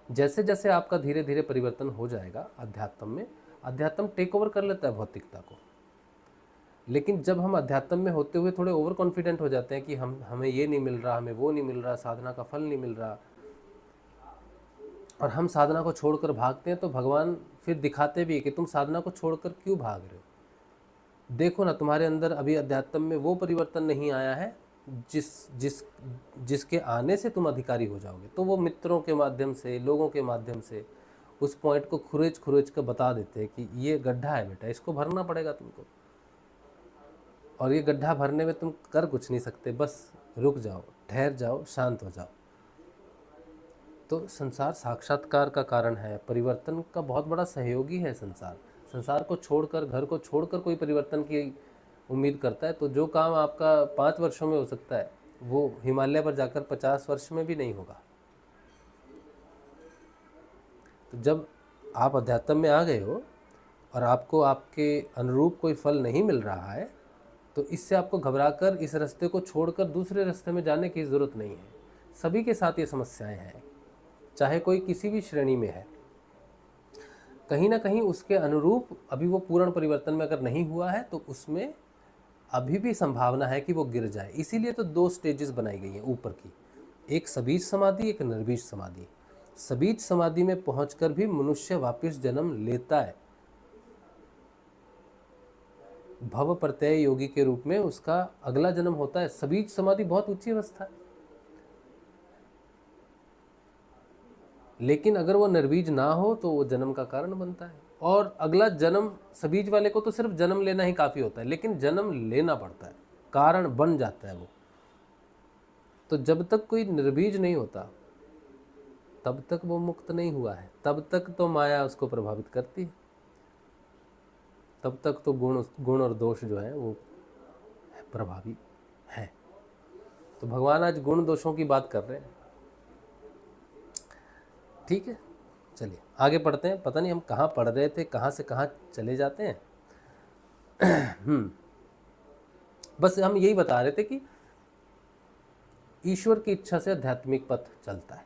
जैसे जैसे आपका धीरे धीरे परिवर्तन हो जाएगा अध्यात्म में, अध्यात्म टेक ओवर कर लेता है भौतिकता को। लेकिन जब हम अध्यात्म में होते हुए थोड़े ओवर कॉन्फिडेंट हो जाते हैं कि हमें ये नहीं मिल रहा, हमें वो नहीं मिल रहा, साधना का फल नहीं मिल रहा, और हम साधना को छोड़कर भागते हैं, तो भगवान फिर दिखाते भी है कि तुम साधना को छोड़कर क्यों भाग रहे हो। देखो ना, तुम्हारे अंदर अभी अध्यात्म में वो परिवर्तन नहीं आया है जिसके आने से तुम अधिकारी हो जाओगे। तो वो मित्रों के माध्यम से, लोगों के माध्यम से उस पॉइंट को खुरेच कर बता देते हैं कि ये गड्ढा है बेटा, इसको भरना पड़ेगा तुमको, और ये गड्ढा भरने में तुम कर कुछ नहीं सकते, बस रुक जाओ, ठहर जाओ, शांत हो जाओ। तो संसार साक्षात्कार का कारण है, परिवर्तन का बहुत बड़ा सहयोगी है संसार। संसार को छोड़कर, घर को छोड़कर कोई परिवर्तन की उम्मीद करता है तो जो काम आपका 5 वर्षों में हो सकता है वो हिमालय पर जाकर 50 वर्ष में भी नहीं होगा। तो जब आप अध्यात्म में आ गए हो और आपको आपके अनुरूप कोई फल नहीं मिल रहा है, तो इससे आपको घबराकर इस रास्ते को छोड़कर दूसरे रास्ते में जाने की ज़रूरत नहीं है। सभी के साथ ये समस्याएं हैं, चाहे कोई किसी भी श्रेणी में है, कहीं ना कहीं उसके अनुरूप अभी वो पूर्ण परिवर्तन में अगर नहीं हुआ है तो उसमें अभी भी संभावना है कि वो गिर जाए। इसीलिए तो 2 स्टेजेस बनाई गई हैं ऊपर की, एक सबीज समाधि, एक निर्बीज समाधि। सबीज समाधि में पहुंचकर भी मनुष्य वापस जन्म लेता है, भव प्रत्यय योगी के रूप में उसका अगला जन्म होता है। सबीज समाधि बहुत ऊंची अवस्था है, लेकिन अगर वो निर्बीज ना हो तो वो जन्म का कारण बनता है। और अगला जन्म, सबीज वाले को तो सिर्फ जन्म लेना ही काफ़ी होता है, लेकिन जन्म लेना पड़ता है, कारण बन जाता है वो। तो जब तक कोई निर्बीज नहीं होता तब तक वो मुक्त नहीं हुआ है, तब तक तो माया उसको प्रभावित करती है, तब तक तो गुण और दोष जो है वो प्रभावी है। तो भगवान आज गुण दोषों की बात कर रहे हैं। ठीक है, चलिए आगे पढ़ते हैं। पता नहीं हम कहाँ पढ़ रहे थे, कहाँ से कहाँ चले जाते हैं। बस हम यही बता रहे थे कि ईश्वर की इच्छा से आध्यात्मिक पथ चलता है,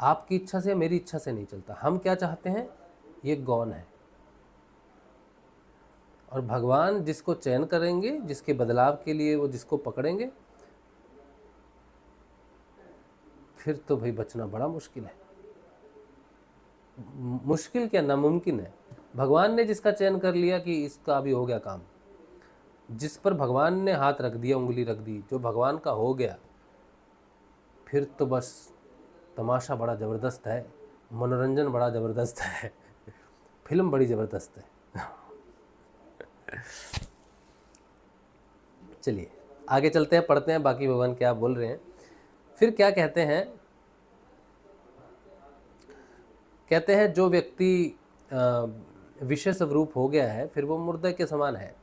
आपकी इच्छा से, मेरी इच्छा से नहीं चलता। हम क्या चाहते हैं ये गौण है, और भगवान जिसको चयन करेंगे, जिसके बदलाव के लिए वो जिसको पकड़ेंगे, फिर तो भाई बचना बड़ा मुश्किल है। मुश्किल क्या, नामुमकिन है। भगवान ने जिसका चयन कर लिया कि इसका अभी हो गया काम, जिस पर भगवान ने हाथ रख दिया, उंगली रख दी, जो भगवान का हो गया, फिर तो बस तमाशा बड़ा ज़बरदस्त है, मनोरंजन बड़ा ज़बरदस्त है, फिल्म बड़ी ज़बरदस्त है। चलिए आगे चलते हैं, पढ़ते हैं बाकी भगवान क्या बोल रहे हैं। फिर क्या कहते हैं, कहते हैं जो व्यक्ति विषय स्वरूप हो गया है फिर वो मुर्दे के समान है,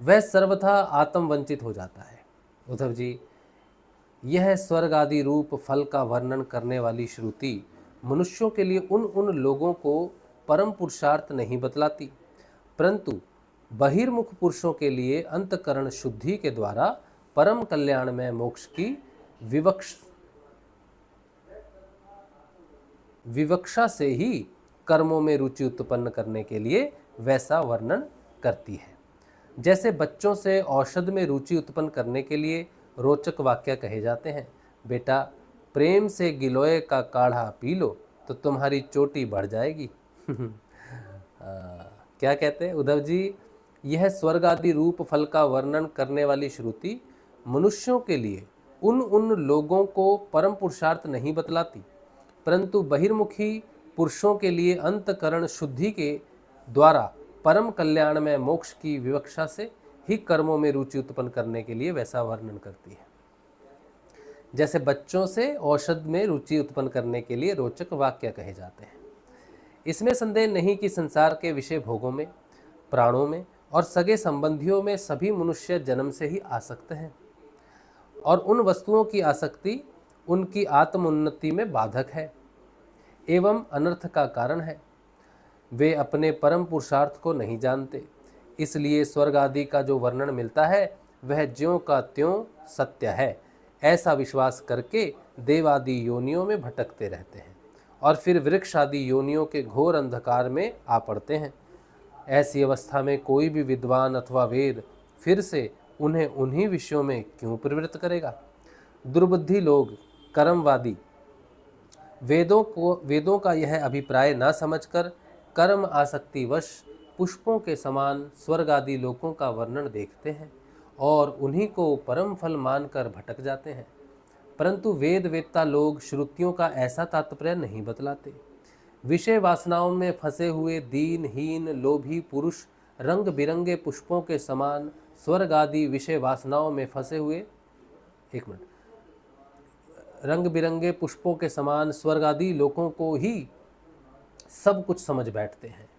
वह सर्वथा आत्म वंचित हो जाता है। उद्धव जी, यह स्वर्ग आदि रूप फल का वर्णन करने वाली श्रुति मनुष्यों के लिए उन लोगों को परम पुरुषार्थ नहीं बतलाती, परंतु बहिर्मुख पुरुषों के लिए अंतकरण शुद्धि के द्वारा परम कल्याण में मोक्ष की विवक्षा से ही कर्मों में रुचि उत्पन्न करने के लिए वैसा वर्णन करती है। जैसे बच्चों से औषध में रुचि उत्पन्न करने के लिए रोचक वाक्य कहे जाते हैं, बेटा प्रेम से गिलोय का काढ़ा पी लो तो तुम्हारी चोटी बढ़ जाएगी। क्या कहते हैं उद्धव जी, यह स्वर्ग आदि रूप फल का वर्णन करने वाली श्रुति मनुष्यों के लिए उन लोगों को परम पुरुषार्थ नहीं बतलाती, परंतु बहिर्मुखी पुरुषों के लिए अंतकरण शुद्धि के द्वारा परम कल्याण में मोक्ष की विवक्षा से ही कर्मों में रुचि उत्पन्न करने के लिए वैसा वर्णन करती है। जैसे बच्चों से औषध में रुचि उत्पन्न करने के लिए रोचक वाक्य कहे जाते हैं। इसमें संदेह नहीं कि संसार के विषय भोगों में, प्राणों में और सगे संबंधियों में सभी मनुष्य जन्म से ही आसक्त हैं और उन वस्तुओं की आसक्ति उनकी आत्मोन्नति में बाधक है एवं अनर्थ का कारण है। वे अपने परम पुरुषार्थ को नहीं जानते, इसलिए स्वर्ग आदि का जो वर्णन मिलता है वह ज्यों का त्यों सत्य है ऐसा विश्वास करके देवादि योनियों में भटकते रहते हैं और फिर वृक्ष आदि योनियों के घोर अंधकार में आ पड़ते हैं। ऐसी अवस्था में कोई भी विद्वान अथवा वेद फिर से उन्हें उन्हीं विषयों में क्यों प्रवृत्त करेगा। दुर्बुद्धि लोग, कर्मवादी, वेदों का यह अभिप्राय ना समझकर कर्म आसक्तिवश पुष्पों के समान स्वर्ग आदि लोकों का वर्णन देखते हैं और उन्हीं को परम फल मानकर भटक जाते हैं, परंतु वेद वेत्ता लोग श्रुतियों का ऐसा तात्पर्य नहीं बतलाते। विषय वासनाओं में फंसे हुए दीनहीन लोभी पुरुष रंग बिरंगे पुष्पों के समान स्वर्ग आदि विषय वासनाओं में फंसे हुए रंग बिरंगे पुष्पों के समान स्वर्ग आदि लोकों को ही सब कुछ समझ बैठते हैं।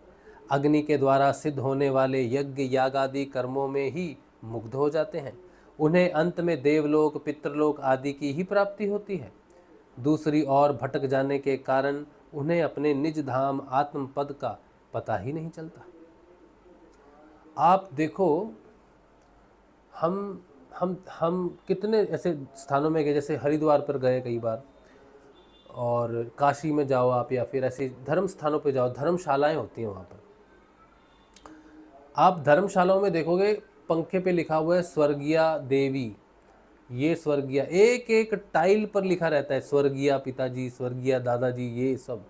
अग्नि के द्वारा सिद्ध होने वाले यज्ञ याग आदि कर्मों में ही मुग्ध हो जाते हैं। उन्हें अंत में देवलोक पितृलोक आदि की ही प्राप्ति होती है। दूसरी ओर भटक जाने के कारण उन्हें अपने निज धाम आत्म पद का पता ही नहीं चलता। आप देखो, हम कितने ऐसे स्थानों में गए, जैसे हरिद्वार पर गए कई बार, और काशी में जाओ आप, या फिर ऐसे धर्म स्थानों पे जाओ, धर्मशालाएं होती हैं वहाँ पर। आप धर्मशालाओं में देखोगे पंखे पे लिखा हुआ है स्वर्गीय देवी, ये स्वर्गीय, एक एक टाइल पर लिखा रहता है स्वर्गीय पिताजी, स्वर्गीय दादाजी। ये सब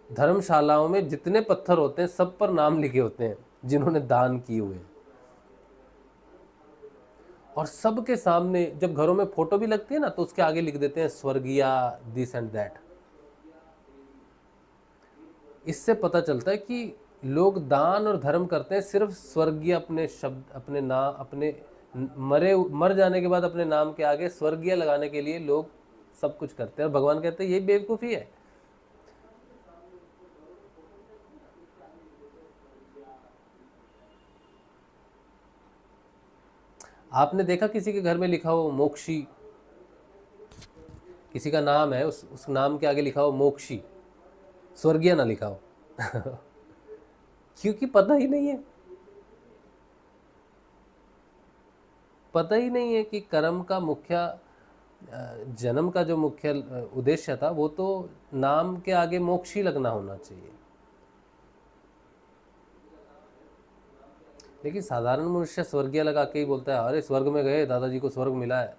धर्मशालाओं में जितने पत्थर होते हैं सब पर नाम लिखे होते हैं जिन्होंने दान किए हुए। और सबके सामने जब घरों में फोटो भी लगती है ना, तो उसके आगे लिख देते हैं स्वर्गीय दिस एंड दैट। इससे पता चलता है कि लोग दान और धर्म करते हैं सिर्फ स्वर्गीय अपने शब्द, अपने नाम, अपने मर जाने के बाद अपने नाम के आगे स्वर्गीय लगाने के लिए लोग सब कुछ करते हैं। और भगवान कहते हैं ये बेवकूफ़ी है। आपने देखा किसी के घर में लिखा हो मोक्षी, किसी का नाम है, उस नाम के आगे लिखा हो मोक्षी, स्वर्गीय ना लिखा हो? क्योंकि पता ही नहीं है, पता ही नहीं है कि कर्म का मुख्य, जन्म का जो मुख्य उद्देश्य था वो तो नाम के आगे मोक्षी लगना होना चाहिए। लेकिन साधारण मनुष्य स्वर्गीय लगा के ही बोलता है अरे स्वर्ग में गए, दादाजी को स्वर्ग मिला है।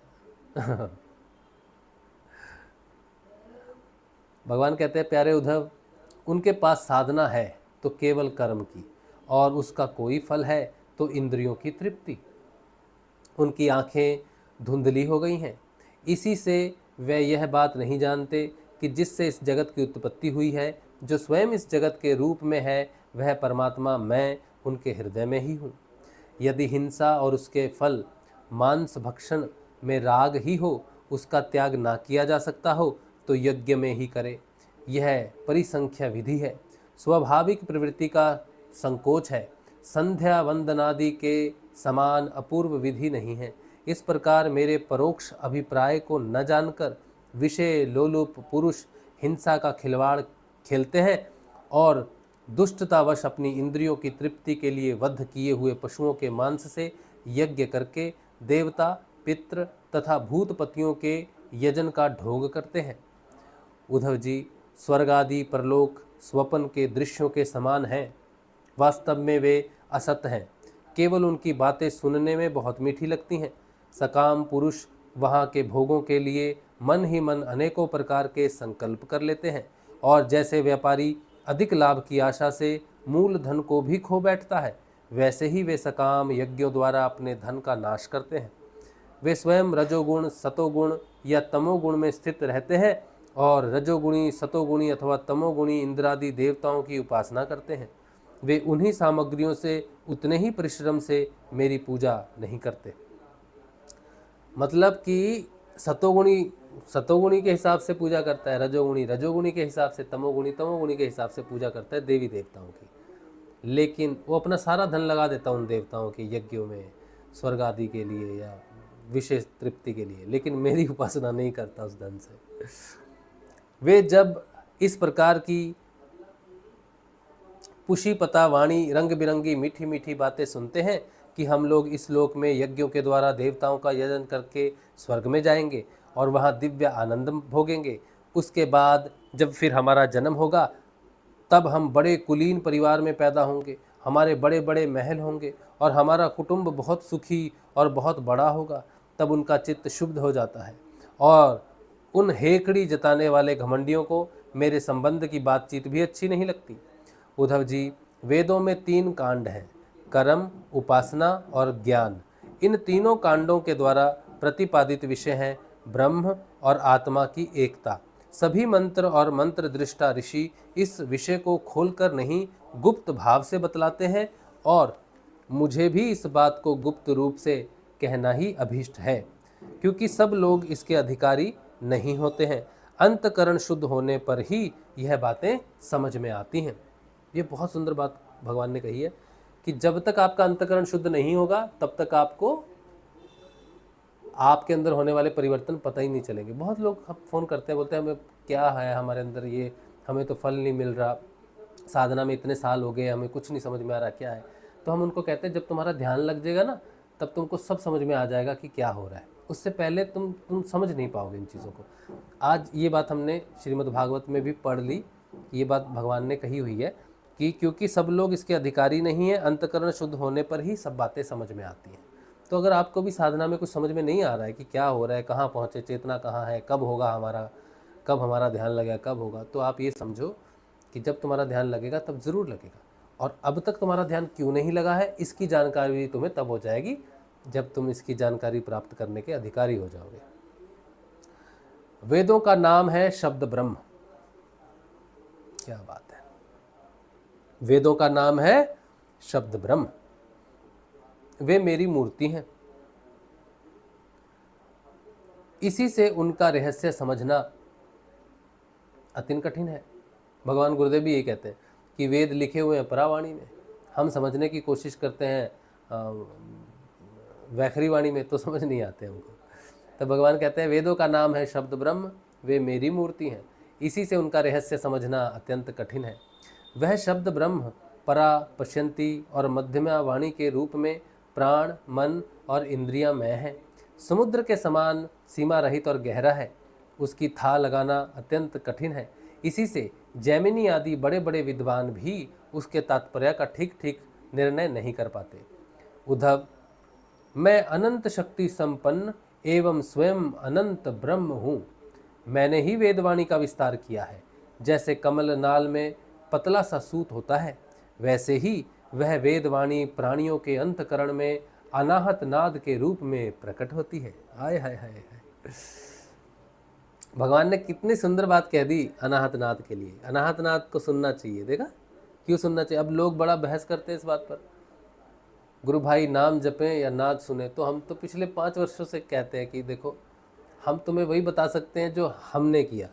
भगवान कहते हैं प्यारे उद्धव, उनके पास साधना है तो केवल कर्म की, और उसका कोई फल है तो इंद्रियों की तृप्ति। उनकी आंखें धुंधली हो गई हैं, इसी से वे यह बात नहीं जानते कि जिससे इस जगत की उत्पत्ति हुई है, जो स्वयं इस जगत के रूप में है, वह परमात्मा मैं उनके हृदय में ही हूँ। यदि हिंसा और उसके फल मांस भक्षण में राग ही हो, उसका त्याग ना किया जा सकता हो तो यज्ञ में ही करे। यह परिसंख्या विधि है, स्वाभाविक प्रवृत्ति का संकोच है, संध्या वंदनादि के समान अपूर्व विधि नहीं है। इस प्रकार मेरे परोक्ष अभिप्राय को न जानकर विषय लोलुप पुरुष हिंसा का खिलवाड़ खेलते हैं और दुष्टतावश अपनी इंद्रियों की तृप्ति के लिए वध किए हुए पशुओं के मांस से यज्ञ करके देवता, पितृ तथा भूतपतियों के यजन का ढोंग करते हैं। उद्धव जी, स्वर्ग आदि परलोक स्वप्न के दृश्यों के समान हैं, वास्तव में वे असत हैं, केवल उनकी बातें सुनने में बहुत मीठी लगती हैं। सकाम पुरुष वहाँ के भोगों के लिए मन ही मन अनेकों प्रकार के संकल्प कर लेते हैं और जैसे व्यापारी अधिक लाभ की आशा से मूल धन को भी खो बैठता है, वैसे ही वे सकाम यज्ञों द्वारा अपने धन का नाश करते हैं। वे स्वयं रजोगुण, सतोगुण या तमोगुण में स्थित रहते हैं और रजोगुणी, सतोगुणी अथवा तमोगुणी इंद्रादि देवताओं की उपासना करते हैं। वे उन्हीं सामग्रियों से उतने ही परिश्रम से मेरी पूजा नहीं करते। मतलब कि सतोगुणी के हिसाब से पूजा करता है, रजोगुणी के हिसाब से, तमोगुणी के हिसाब से पूजा करता है देवी देवताओं की, लेकिन वो अपना सारा धन लगा देता उन देवताओं के यज्ञों में, स्वर्ग आदि के लिए या विशेष तृप्ति के लिए, लेकिन मेरी उपासना नहीं करता उस धन से। वे जब इस प्रकार की पुशी पता वाणी, रंग बिरंगी मीठी मीठी बातें सुनते हैं कि हम लोग इस लोक में यज्ञों के द्वारा देवताओं का यजन करके स्वर्ग में जाएंगे और वहाँ दिव्य आनंद भोगेंगे, उसके बाद जब फिर हमारा जन्म होगा तब हम बड़े कुलीन परिवार में पैदा होंगे, हमारे बड़े बड़े महल होंगे और हमारा कुटुंब बहुत सुखी और बहुत बड़ा होगा, तब उनका चित्त शुद्ध हो जाता है और उन हेकड़ी जताने वाले घमंडियों को मेरे संबंध की बातचीत भी अच्छी नहीं लगती। उद्धव जी, वेदों में 3 कांड हैं, कर्म, उपासना और ज्ञान। इन तीनों कांडों के द्वारा प्रतिपादित विषय हैं ब्रह्म और आत्मा की एकता। सभी मंत्र और मंत्र दृष्टा ऋषि इस विषय को खोलकर नहीं गुप्त भाव से बतलाते हैं और मुझे भी इस बात को गुप्त रूप से कहना ही अभीष्ट है, क्योंकि सब लोग इसके अधिकारी नहीं होते हैं। अंतकरण शुद्ध होने पर ही यह बातें समझ में आती हैं। ये बहुत सुंदर बात भगवान ने कही है कि जब तक आपका अंतकरण शुद्ध नहीं होगा तब तक आपको आपके अंदर होने वाले परिवर्तन पता ही नहीं चलेंगे। बहुत लोग फ़ोन करते हैं, बोलते हैं हमें क्या है हमारे अंदर, ये हमें तो फल नहीं मिल रहा, साधना में इतने साल हो गए, हमें कुछ नहीं समझ में आ रहा क्या है। तो हम उनको कहते हैं जब तुम्हारा ध्यान लग जाएगा ना तब तुमको सब समझ में आ जाएगा कि क्या हो रहा है, उससे पहले तुम समझ नहीं पाओगे इन चीज़ों को। आज ये बात हमने श्रीमद् भागवत में भी पढ़ ली, ये बात भगवान ने कही हुई है कि क्योंकि सब लोग इसके अधिकारी नहीं हैं, अंतकरण शुद्ध होने पर ही सब बातें समझ में आती हैं। तो अगर आपको भी साधना में कुछ समझ में नहीं आ रहा है कि क्या हो रहा है, कहाँ पहुँचे, चेतना कहाँ है, कब होगा हमारा, कब हमारा ध्यान लगेगा, कब होगा, तो आप ये समझो कि जब तुम्हारा ध्यान लगेगा तब ज़रूर लगेगा। और अब तक तुम्हारा ध्यान क्यों नहीं लगा है इसकी जानकारी तुम्हें तब हो जाएगी जब तुम इसकी जानकारी प्राप्त करने के अधिकारी हो जाओगे। वेदों का नाम है शब्द ब्रह्म। क्या बात है, वेदों का नाम है शब्द ब्रह्म। वे मेरी मूर्ति हैं, इसी से उनका रहस्य समझना अति कठिन है। भगवान गुरुदेव भी ये कहते हैं कि वेद लिखे हुए हैं परावाणी में, हम समझने की कोशिश करते हैं वैखरी वाणी में, तो समझ नहीं आते हमको। तो भगवान कहते हैं वेदों का नाम है शब्द ब्रह्म, वे मेरी मूर्ति हैं, इसी से उनका रहस्य समझना अत्यंत कठिन है। वह शब्द ब्रह्म परा, पश्यंती और मध्यमा वाणी के रूप में प्राण, मन और इंद्रियां मैं हैं। समुद्र के समान सीमा रहित और गहरा है, उसकी था लगाना अत्यंत कठिन है। इसी से जैमिनी आदि बड़े बड़े विद्वान भी उसके तात्पर्य का ठीक ठीक निर्णय नहीं कर पाते। उद्धव, मैं अनंत शक्ति संपन्न एवं स्वयं अनंत ब्रह्म हूँ। मैंने ही वेदवाणी का विस्तार किया है। जैसे कमल नाल में पतला सा सूत होता है, वैसे ही वह वेदवाणी प्राणियों के अंतकरण में अनाहत नाद के रूप में प्रकट होती है। हाय हाय हाय हाय, भगवान ने कितनी सुंदर बात कह दी अनाहत नाद के लिए। अनाहत नाद को सुनना चाहिए, देखा क्यों सुनना चाहिए। अब लोग बड़ा बहस करते हैं इस बात पर गुरु भाई नाम जपें या नाद सुने, तो हम तो पिछले 5 वर्षों से कहते हैं कि देखो हम तुम्हें वही बता सकते हैं जो हमने किया।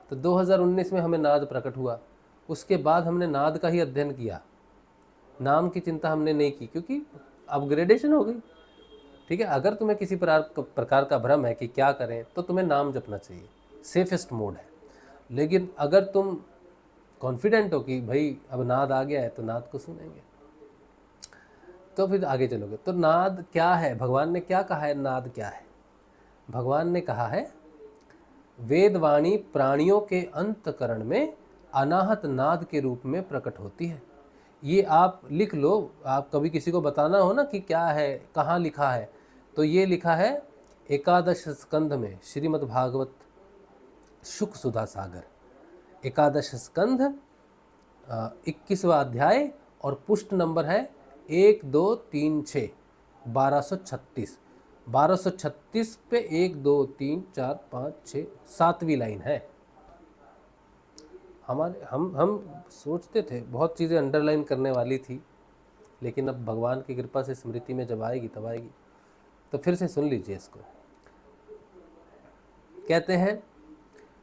तो 2019 में हमें नाद प्रकट हुआ, उसके बाद हमने नाद का ही अध्ययन किया, नाम की चिंता हमने नहीं की, क्योंकि अपग्रेडेशन हो गई। ठीक है, अगर तुम्हें किसी प्रकार का भ्रम है कि क्या करें, तो तुम्हें नाम जपना चाहिए, सेफेस्ट मोड है। लेकिन अगर तुम कॉन्फिडेंट हो कि भाई अब नाद आ गया है तो नाद को सुनेंगे, तो फिर आगे चलोगे। तो नाद क्या है, भगवान ने क्या कहा है, नाद क्या है? भगवान ने कहा है वेदवाणी प्राणियों के अंतकरण में अनाहत नाद के रूप में प्रकट होती है। ये आप लिख लो, आप कभी किसी को बताना हो ना कि क्या है, कहाँ लिखा है, तो ये लिखा है एकादश स्कंध में, श्रीमद् भागवत शुक सुधा सागर, एकादश स्कंध 21वां अध्याय, और पुष्ट नंबर है 1 2 3 6 1236। 1236 पे 1 2 3 4 5 6 7वीं लाइन है। हमारे हम सोचते थे बहुत चीज़ें अंडरलाइन करने वाली थी, लेकिन अब भगवान की कृपा से स्मृति में जब आएगी तब आएगी। तो फिर से सुन लीजिए इसको। कहते हैं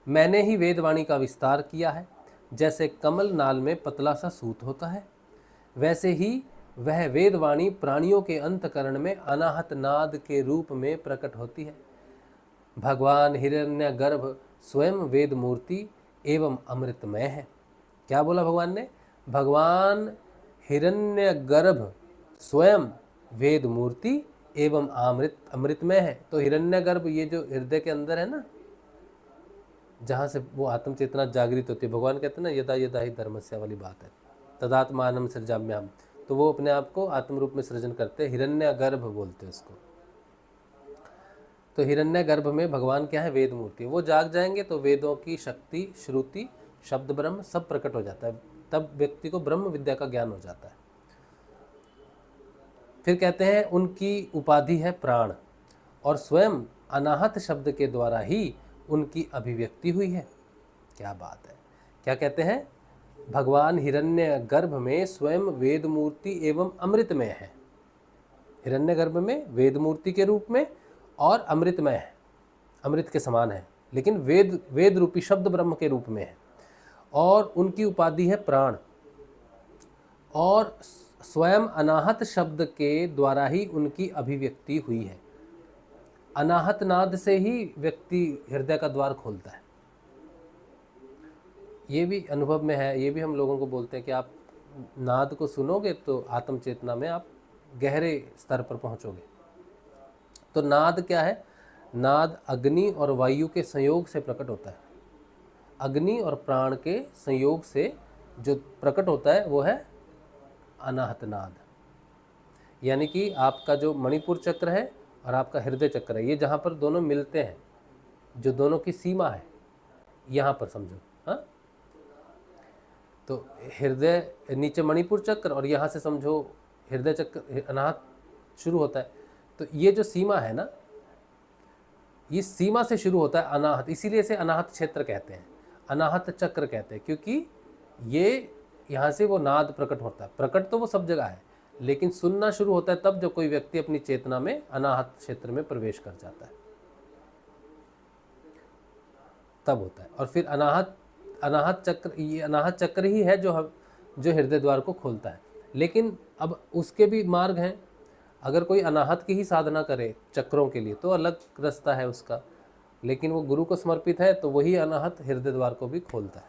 मैंने ही वेदवाणी का विस्तार किया है, जैसे कमल नाल में पतला सा सूत होता है, वैसे ही वह वेदवाणी प्राणियों के अंतकरण में अनाहत नाद के रूप में प्रकट होती है। भगवान हिरण्यगर्भ स्वयं वेद मूर्ति एवं अमृतमय है। क्या बोला भगवान ने? भगवान हिरण्यगर्भ स्वयं वेद मूर्ति एवं अमृतमय है। तो हिरण्यगर्भ ये जो हृदय के अंदर है ना, जहाँ से वो आत्म चेतना जागृत होती है, भगवान कहते हैं ना यदा यदा ही धर्मस्या वाली बात है, तदात्मानम सृजाम्याम, तो वो अपने आप को आत्म रूप में सृजन करते हैं, हिरण्यगर्भ बोलते हैं उसको। तो हिरण्यगर्भ में भगवान क्या है? वेद मूर्ति। वो जाग जाएंगे तो वेदों की शक्ति, श्रुति, शब्द ब्रह्म सब प्रकट हो जाता है, तब व्यक्ति को ब्रह्म विद्या का ज्ञान हो जाता है। फिर कहते हैं उनकी उपाधि है प्राण, और स्वयं अनाहत शब्द के द्वारा ही उनकी अभिव्यक्ति हुई है। क्या बात है! क्या कहते हैं? भगवान हिरण्यगर्भ में स्वयं वेद मूर्ति एवं अमृतमय है। हिरण्यगर्भ में वेद मूर्ति के रूप में और अमृतमय है, अमृत के समान है, लेकिन वेद रूपी शब्द ब्रह्म के रूप में है। और उनकी उपाधि है प्राण, और स्वयं अनाहत शब्द के द्वारा ही उनकी अभिव्यक्ति हुई है। अनाहत नाद से ही व्यक्ति हृदय का द्वार खोलता है। ये भी अनुभव में है, ये भी हम लोगों को बोलते हैं कि आप नाद को सुनोगे तो आत्म चेतना में आप गहरे स्तर पर पहुंचोगे। तो नाद क्या है? नाद अग्नि और वायु के संयोग से प्रकट होता है। अग्नि और प्राण के संयोग से जो प्रकट होता है वो है अनाहत नाद। यानी कि आपका जो मणिपुर चक्र है और आपका हृदय चक्र है, ये जहाँ पर दोनों मिलते हैं, जो दोनों की सीमा है, यहाँ पर समझो। हाँ, तो हृदय नीचे मणिपुर चक्र और यहाँ से समझो हृदय चक्र, अनाहत शुरू होता है। तो ये जो सीमा है ना, ये सीमा से शुरू होता है अनाहत, इसीलिए इसे अनाहत क्षेत्र कहते हैं, अनाहत चक्र कहते हैं, क्योंकि ये यहाँ से वो नाद प्रकट होता है। प्रकट तो वो सब जगह है, लेकिन सुनना शुरू होता है तब जब कोई व्यक्ति अपनी चेतना में अनाहत क्षेत्र में प्रवेश कर जाता है, तब होता है। और फिर अनाहत चक्र, ये अनाहत चक्र ही है जो हृदय द्वार को खोलता है। लेकिन अब उसके भी मार्ग हैं। अगर कोई अनाहत की ही साधना करे चक्रों के लिए तो अलग रास्ता है उसका, लेकिन वो गुरु को समर्पित है तो वही अनाहत हृदय द्वार को भी खोलता है।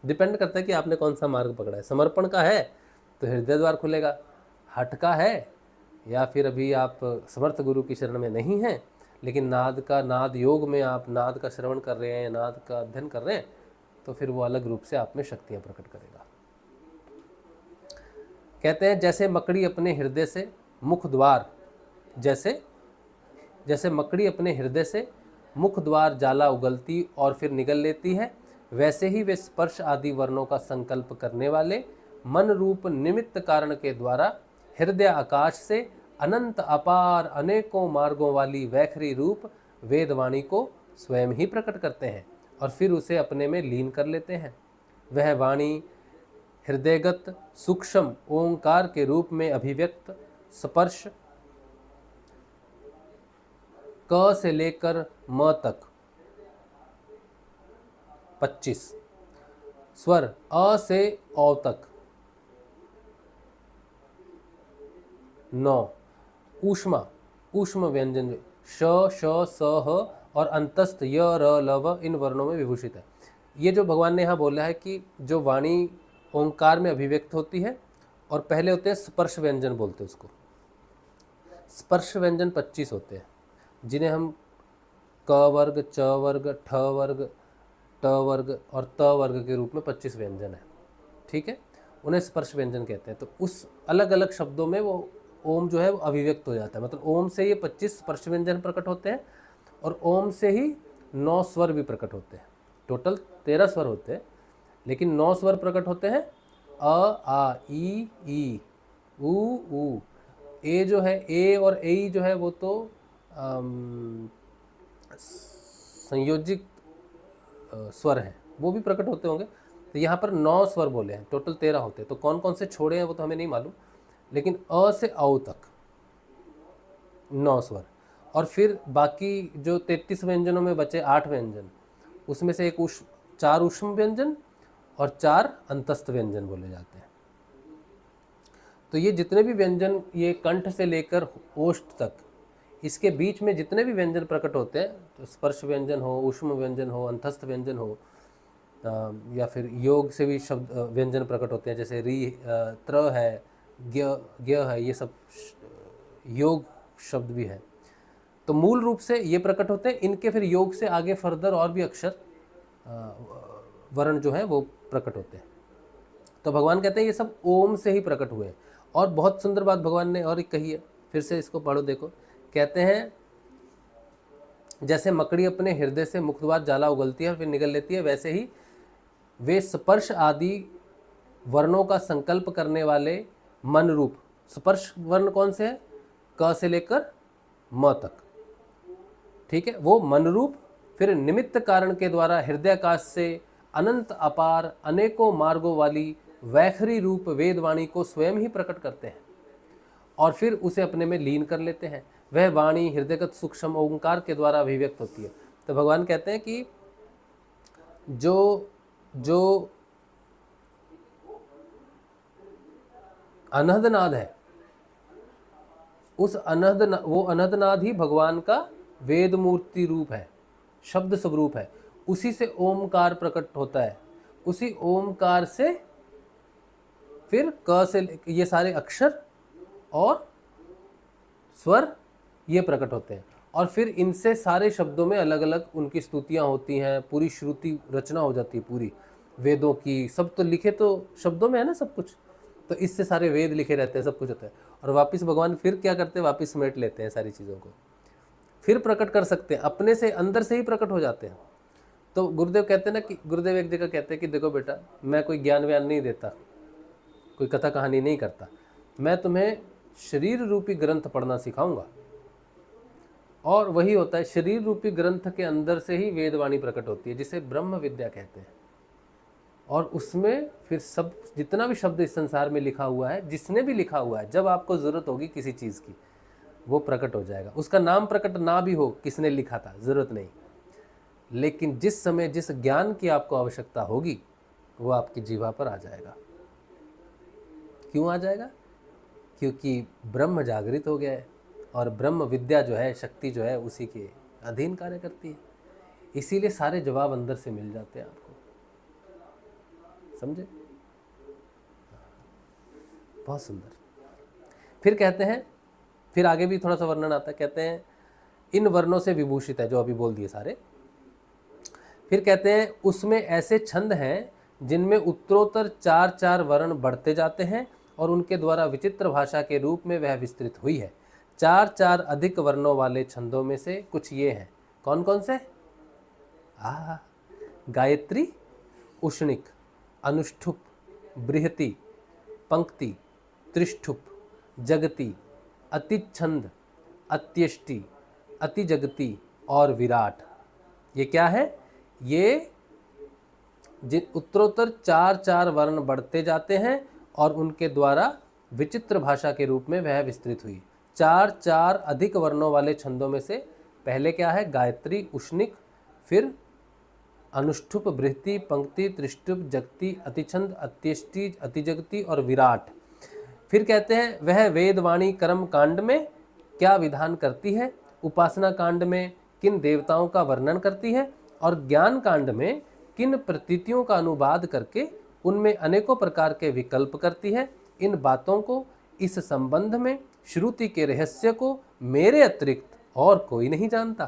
डिपेंड करता है कि आपने कौन सा मार्ग पकड़ा है। समर्पण का है तो हृदय द्वार खुलेगा, हट का है या फिर अभी आप समर्थ गुरु की शरण में नहीं हैं, लेकिन नाद योग में आप नाद का श्रवण कर रहे हैं, नाद का अध्ययन कर रहे हैं, तो फिर वो अलग रूप से आप में शक्तियाँ प्रकट करेगा। कहते हैं जैसे मकड़ी अपने हृदय से मुख द्वार, जैसे मकड़ी अपने हृदय से मुख द्वार जाला उगलती और फिर निगल लेती है, वैसे ही वे स्पर्श आदि वर्णों का संकल्प करने वाले मन रूप निमित्त कारण के द्वारा हृदय आकाश से अनंत अपार अनेकों मार्गों वाली वैखरी रूप वेदवाणी को स्वयं ही प्रकट करते हैं और फिर उसे अपने में लीन कर लेते हैं। वह वाणी हृदयगत सूक्ष्म ओंकार के रूप में अभिव्यक्त स्पर्श क से लेकर म तक 25, स्वर अ से औ तक 9, ऊष्मा ऊष्म व्यंजन श श स ह और अंतस्थ य र ल व इन वर्णों में विभूषित है। ये जो भगवान ने यहाँ बोला है कि जो वाणी ओंकार में अभिव्यक्त होती है और पहले होते हैं स्पर्श व्यंजन, बोलते हैं उसको। स्पर्श व्यंजन 25 होते हैं, जिन्हें हम क वर्ग, च वर्ग, ठ वर्ग, ट वर्ग और त वर्ग के रूप में 25 व्यंजन है। ठीक है, उन्हें स्पर्श व्यंजन कहते हैं। तो उस अलग अलग शब्दों में वो ओम जो है वो अभिव्यक्त हो जाता है। मतलब ओम से ये 25 स्पर्श व्यंजन प्रकट होते हैं और ओम से ही 9 स्वर भी प्रकट होते हैं। टोटल 13 स्वर होते हैं, लेकिन 9 स्वर प्रकट होते हैं। अ, आ, ई, ऊ। ए जो है, ए और ए जो है वो तो संयोजित स्वर हैं, वो भी प्रकट होते होंगे। तो यहाँ पर 9 स्वर बोले हैं, टोटल 13 होते हैं। तो कौन कौन से छोड़े हैं वो तो हमें नहीं मालूम, लेकिन अ से औ तक 9 स्वर। और फिर बाकी जो 33 व्यंजनों में बचे 8 व्यंजन, उसमें से 4 ऊष्म व्यंजन और 4 अंतस्थ व्यंजन बोले जाते हैं। तो ये जितने भी व्यंजन, ये कंठ से लेकर ओष्ठ तक, इसके बीच में जितने भी व्यंजन प्रकट होते हैं, तो स्पर्श व्यंजन हो, ऊष्म व्यंजन हो, अंतस्थ व्यंजन हो, या फिर योग से भी शब्द व्यंजन प्रकट होते हैं, जैसे री, त्र है, ज्ञ है, ये सब योग शब्द भी है। तो मूल रूप से ये प्रकट होते हैं। इनके फिर योग से आगे फर्दर और भी अक्षर वर्ण जो है वो प्रकट होते हैं। तो भगवान कहते हैं ये सब ओम से ही प्रकट हुए हैं। और बहुत सुंदर बात भगवान ने और एक कही है, फिर से इसको पढ़ो, देखो। कहते हैं जैसे मकड़ी अपने हृदय से मुखद्वार जाला उगलती है और फिर निगल लेती है, वैसे ही वे स्पर्श आदि वर्णों का संकल्प करने वाले मन रूप, स्पर्श वर्ण कौन से हैं? क से लेकर म तक, ठीक है, वो मन रूप फिर निमित्त कारण के द्वारा हृदयाकाश से अनंत अपार अनेकों मार्गों वाली वैखरी रूप वेदवाणी को स्वयं ही प्रकट करते हैं और फिर उसे अपने में लीन कर लेते हैं। वह वाणी हृदयगत सूक्ष्म ओंकार के द्वारा अभिव्यक्त होती है। तो भगवान कहते हैं कि जो अनहदनाद है, उस वो अनहदनाद ही भगवान का वेद मूर्ति रूप है, शब्द स्वरूप है। उसी से ओमकार प्रकट होता है। उसी ओमकार से फिर क से ये सारे अक्षर और स्वर ये प्रकट होते हैं और फिर इनसे सारे शब्दों में अलग अलग उनकी स्तुतियाँ होती हैं। पूरी श्रुति रचना हो जाती है, पूरी वेदों की। सब तो लिखे तो शब्दों में है ना सब कुछ, तो इससे सारे वेद लिखे रहते हैं, सब कुछ होता है। और वापस भगवान फिर क्या करते हैं, वापस समेट लेते हैं सारी चीज़ों को, फिर प्रकट कर सकते हैं, अपने से अंदर से ही प्रकट हो जाते हैं। तो गुरुदेव कहते हैं ना कि गुरुदेव एक जगह कहते हैं कि देखो बेटा, मैं कोई ज्ञान व्यान नहीं देता, कोई कथा कहानी नहीं करता, मैं तुम्हें शरीर रूपी ग्रंथ पढ़ना सिखाऊंगा। और वही होता है, शरीर रूपी ग्रंथ के अंदर से ही वेदवाणी प्रकट होती है, जिसे ब्रह्म विद्या कहते हैं। और उसमें फिर सब जितना भी शब्द इस संसार में लिखा हुआ है, जिसने भी लिखा हुआ है, जब आपको ज़रूरत होगी किसी चीज़ की, वो प्रकट हो जाएगा। उसका नाम प्रकट ना भी हो, किसने लिखा था, ज़रूरत नहीं, लेकिन जिस समय जिस ज्ञान की आपको आवश्यकता होगी, वो आपकी जीवा पर आ जाएगा। क्यों आ जाएगा? क्योंकि ब्रह्म जागृत हो गया है और ब्रह्म विद्या जो है, शक्ति जो है, उसी के अधीन कार्य करती है। इसीलिए सारे जवाब अंदर से मिल जाते हैं आपको, समझे? बहुत सुंदर। फिर कहते हैं, फिर आगे भी थोड़ा सा वर्णन आता है। कहते हैं इन वर्णों से विभूषित है, जो अभी बोल दिए सारे। फिर कहते हैं उसमें ऐसे छंद हैं जिनमें उत्तरोत्तर 4-4 वर्ण बढ़ते जाते हैं और उनके द्वारा विचित्र भाषा के रूप में वह विस्तृत हुई है। 4-4 अधिक वर्णों वाले छंदों में से कुछ ये हैं। कौन कौन से? गायत्री, उष्णिक, अनुष्ठुप, बृहति, पंक्ति, त्रिष्ठुप, जगति, अतिछंद, अत्यष्टि, अतिजगति और विराट। ये क्या है? ये जिन उत्तरोत्तर 4-4 वर्ण बढ़ते जाते हैं और उनके द्वारा विचित्र भाषा के रूप में वह विस्तृत हुई। 4-4 अधिक वर्णों वाले छंदों में से पहले क्या है? गायत्री, उष्णिक, फिर अनुष्ठुप, बृहति, पंक्ति, त्रिष्टुप, जगति, अतिछंद, अत्यष्टि, अतिजगति और विराट। फिर कहते हैं वह वेदवाणी कर्म कांड में क्या विधान करती है, उपासना कांड में किन देवताओं का वर्णन करती है और ज्ञान कांड में किन प्रतीतियों का अनुवाद करके उनमें अनेकों प्रकार के विकल्प करती है। इन बातों को, इस संबंध में श्रुति के रहस्य को मेरे अतिरिक्त और कोई नहीं जानता।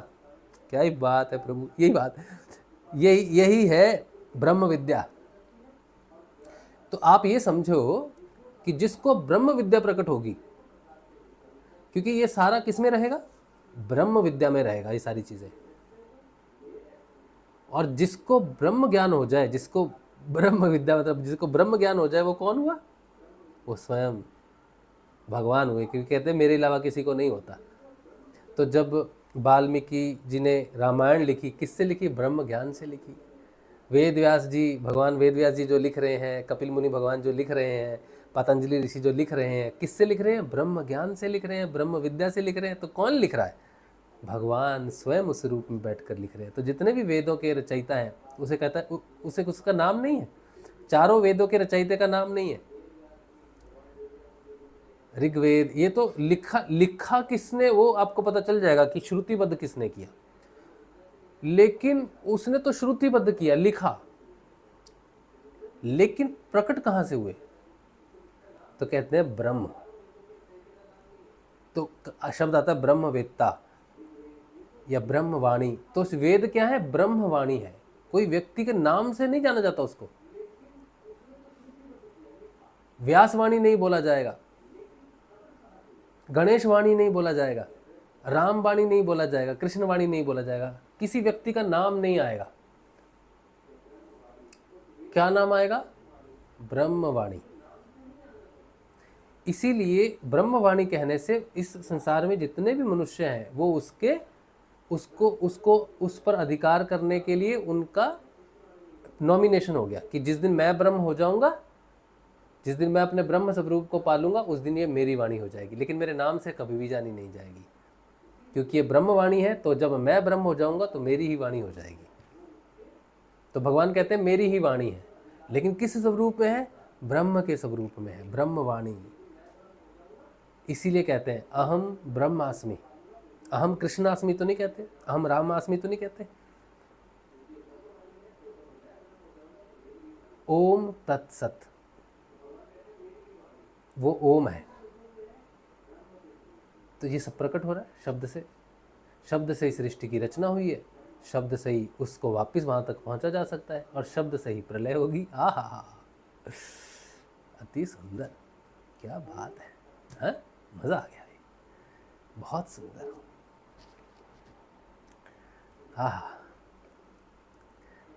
क्या ही बात है प्रभु, यही बात, यही है ब्रह्म विद्या। तो आप ये समझो कि जिसको ब्रह्म विद्या प्रकट होगी, क्योंकि ये सारा किस में रहेगा? ब्रह्म विद्या में रहेगा ये सारी चीजें। और जिसको ब्रह्म ज्ञान हो जाए, जिसको ब्रह्म विद्या मतलब जिसको ब्रह्म ज्ञान हो जाए, वो कौन हुआ? वो स्वयं भगवान हुए, क्योंकि कहते हैं मेरे अलावा किसी को नहीं होता। तो जब वाल्मीकि जी ने रामायण लिखी, किससे लिखी? ब्रह्म ज्ञान से लिखी। वेद व्यास जी, भगवान वेद व्यास जी जो लिख रहे हैं, कपिल मुनि भगवान जो लिख रहे हैं, पतंजलि ऋषि जो लिख रहे हैं, किससे लिख रहे हैं? ब्रह्म ज्ञान से लिख रहे हैं, ब्रह्म विद्या से लिख रहे हैं। तो कौन लिख रहा है? भगवान स्वयं उस रूप में बैठकर लिख रहे हैं। तो जितने भी वेदों के रचयिता हैं, उसे कहता है, उसे उसका नाम नहीं है, चारों वेदों के रचयिता का नाम नहीं है। ऋग्वेद, ये तो लिखा किसने वो आपको पता चल जाएगा कि श्रुतिबद्ध किसने किया, लेकिन उसने तो श्रुतिबद्ध किया, लिखा, लेकिन प्रकट कहां से हुए? तो कहते हैं ब्रह्म। तो शब्द आता है ब्रह्मवेत्ता या ब्रह्मवाणी। तो उस वेद क्या है? ब्रह्मवाणी है। कोई व्यक्ति के नाम से नहीं जाना जाता उसको। व्यासवाणी नहीं बोला जाएगा, गणेश वाणी नहीं बोला जाएगा, राम वाणी नहीं बोला जाएगा, कृष्ण वाणी नहीं बोला जाएगा, किसी व्यक्ति का नाम नहीं आएगा। क्या नाम आएगा? ब्रह्मवाणी। इसीलिए ब्रह्मवाणी कहने से इस संसार में जितने भी मनुष्य हैं वो उसको उस पर अधिकार करने के लिए उनका नॉमिनेशन हो गया कि जिस दिन मैं ब्रह्म हो जाऊंगा, जिस दिन मैं अपने ब्रह्म स्वरूप को पालूंगा, उस दिन ये मेरी वाणी हो जाएगी, लेकिन मेरे नाम से कभी भी जानी नहीं जाएगी, क्योंकि ये ब्रह्मवाणी है। तो जब मैं ब्रह्म हो जाऊंगा तो मेरी ही वाणी हो जाएगी। तो भगवान कहते हैं मेरी ही वाणी है, लेकिन किस स्वरूप में है? ब्रह्म के स्वरूप में है, ब्रह्मवाणी। इसीलिए कहते हैं अहम ब्रह्मास्मि। अहम कृष्णास्मि तो नहीं कहते, अहम रामास्मि तो नहीं कहते। ओम तत्सत, वो ओम है। तो ये सब प्रकट हो रहा है शब्द से। शब्द से ही सृष्टि की रचना हुई है, शब्द से ही उसको वापस वहां तक पहुंचा जा सकता है, और शब्द से ही प्रलय होगी। आहा, अति सुंदर, क्या बात है, हाँ? मजा आ गया, बहुत सुंदर। आहा,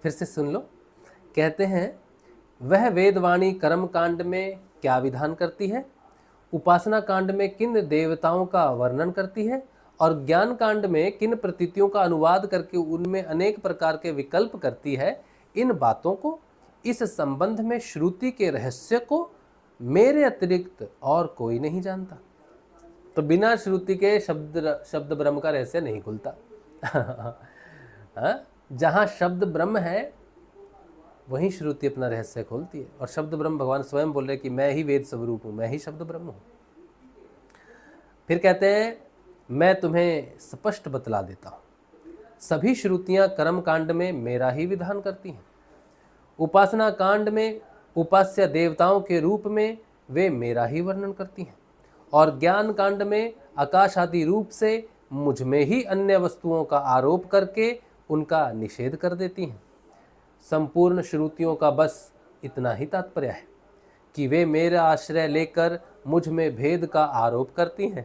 फिर से सुन लो। कहते हैं वह वेदवाणी कर्म कांड में क्या विधान करती है, उपासना कांड में किन देवताओं का वर्णन करती है और ज्ञान कांड में किन प्रतीतियों का अनुवाद करके उनमें अनेक प्रकार के विकल्प करती है। इन बातों को, इस संबंध में श्रुति के रहस्य को मेरे अतिरिक्त और कोई नहीं जानता। तो बिना श्रुति के शब्द ब्रह्म का रहस्य नहीं खुलता। जहां शब्द ब्रह्म है वहीं श्रुति अपना रहस्य खोलती है। और शब्द ब्रह्म, भगवान स्वयं बोल रहे कि मैं ही वेद स्वरूप हूं, मैं ही शब्द ब्रह्म हूं। फिर कहते हैं मैं तुम्हें स्पष्ट बतला देता हूं, सभी श्रुतियां कर्म कांड में मेरा ही विधान करती हैं। उपासना कांड में उपास्य देवताओं के रूप में वे मेरा ही वर्णन करती हैं, और ज्ञान कांड में आकाश आदि रूप से मुझ में ही अन्य वस्तुओं का आरोप करके उनका निषेध कर देती हैं। संपूर्ण श्रुतियों का बस इतना ही तात्पर्य है कि वे मेरा आश्रय लेकर मुझ में भेद का आरोप करती हैं,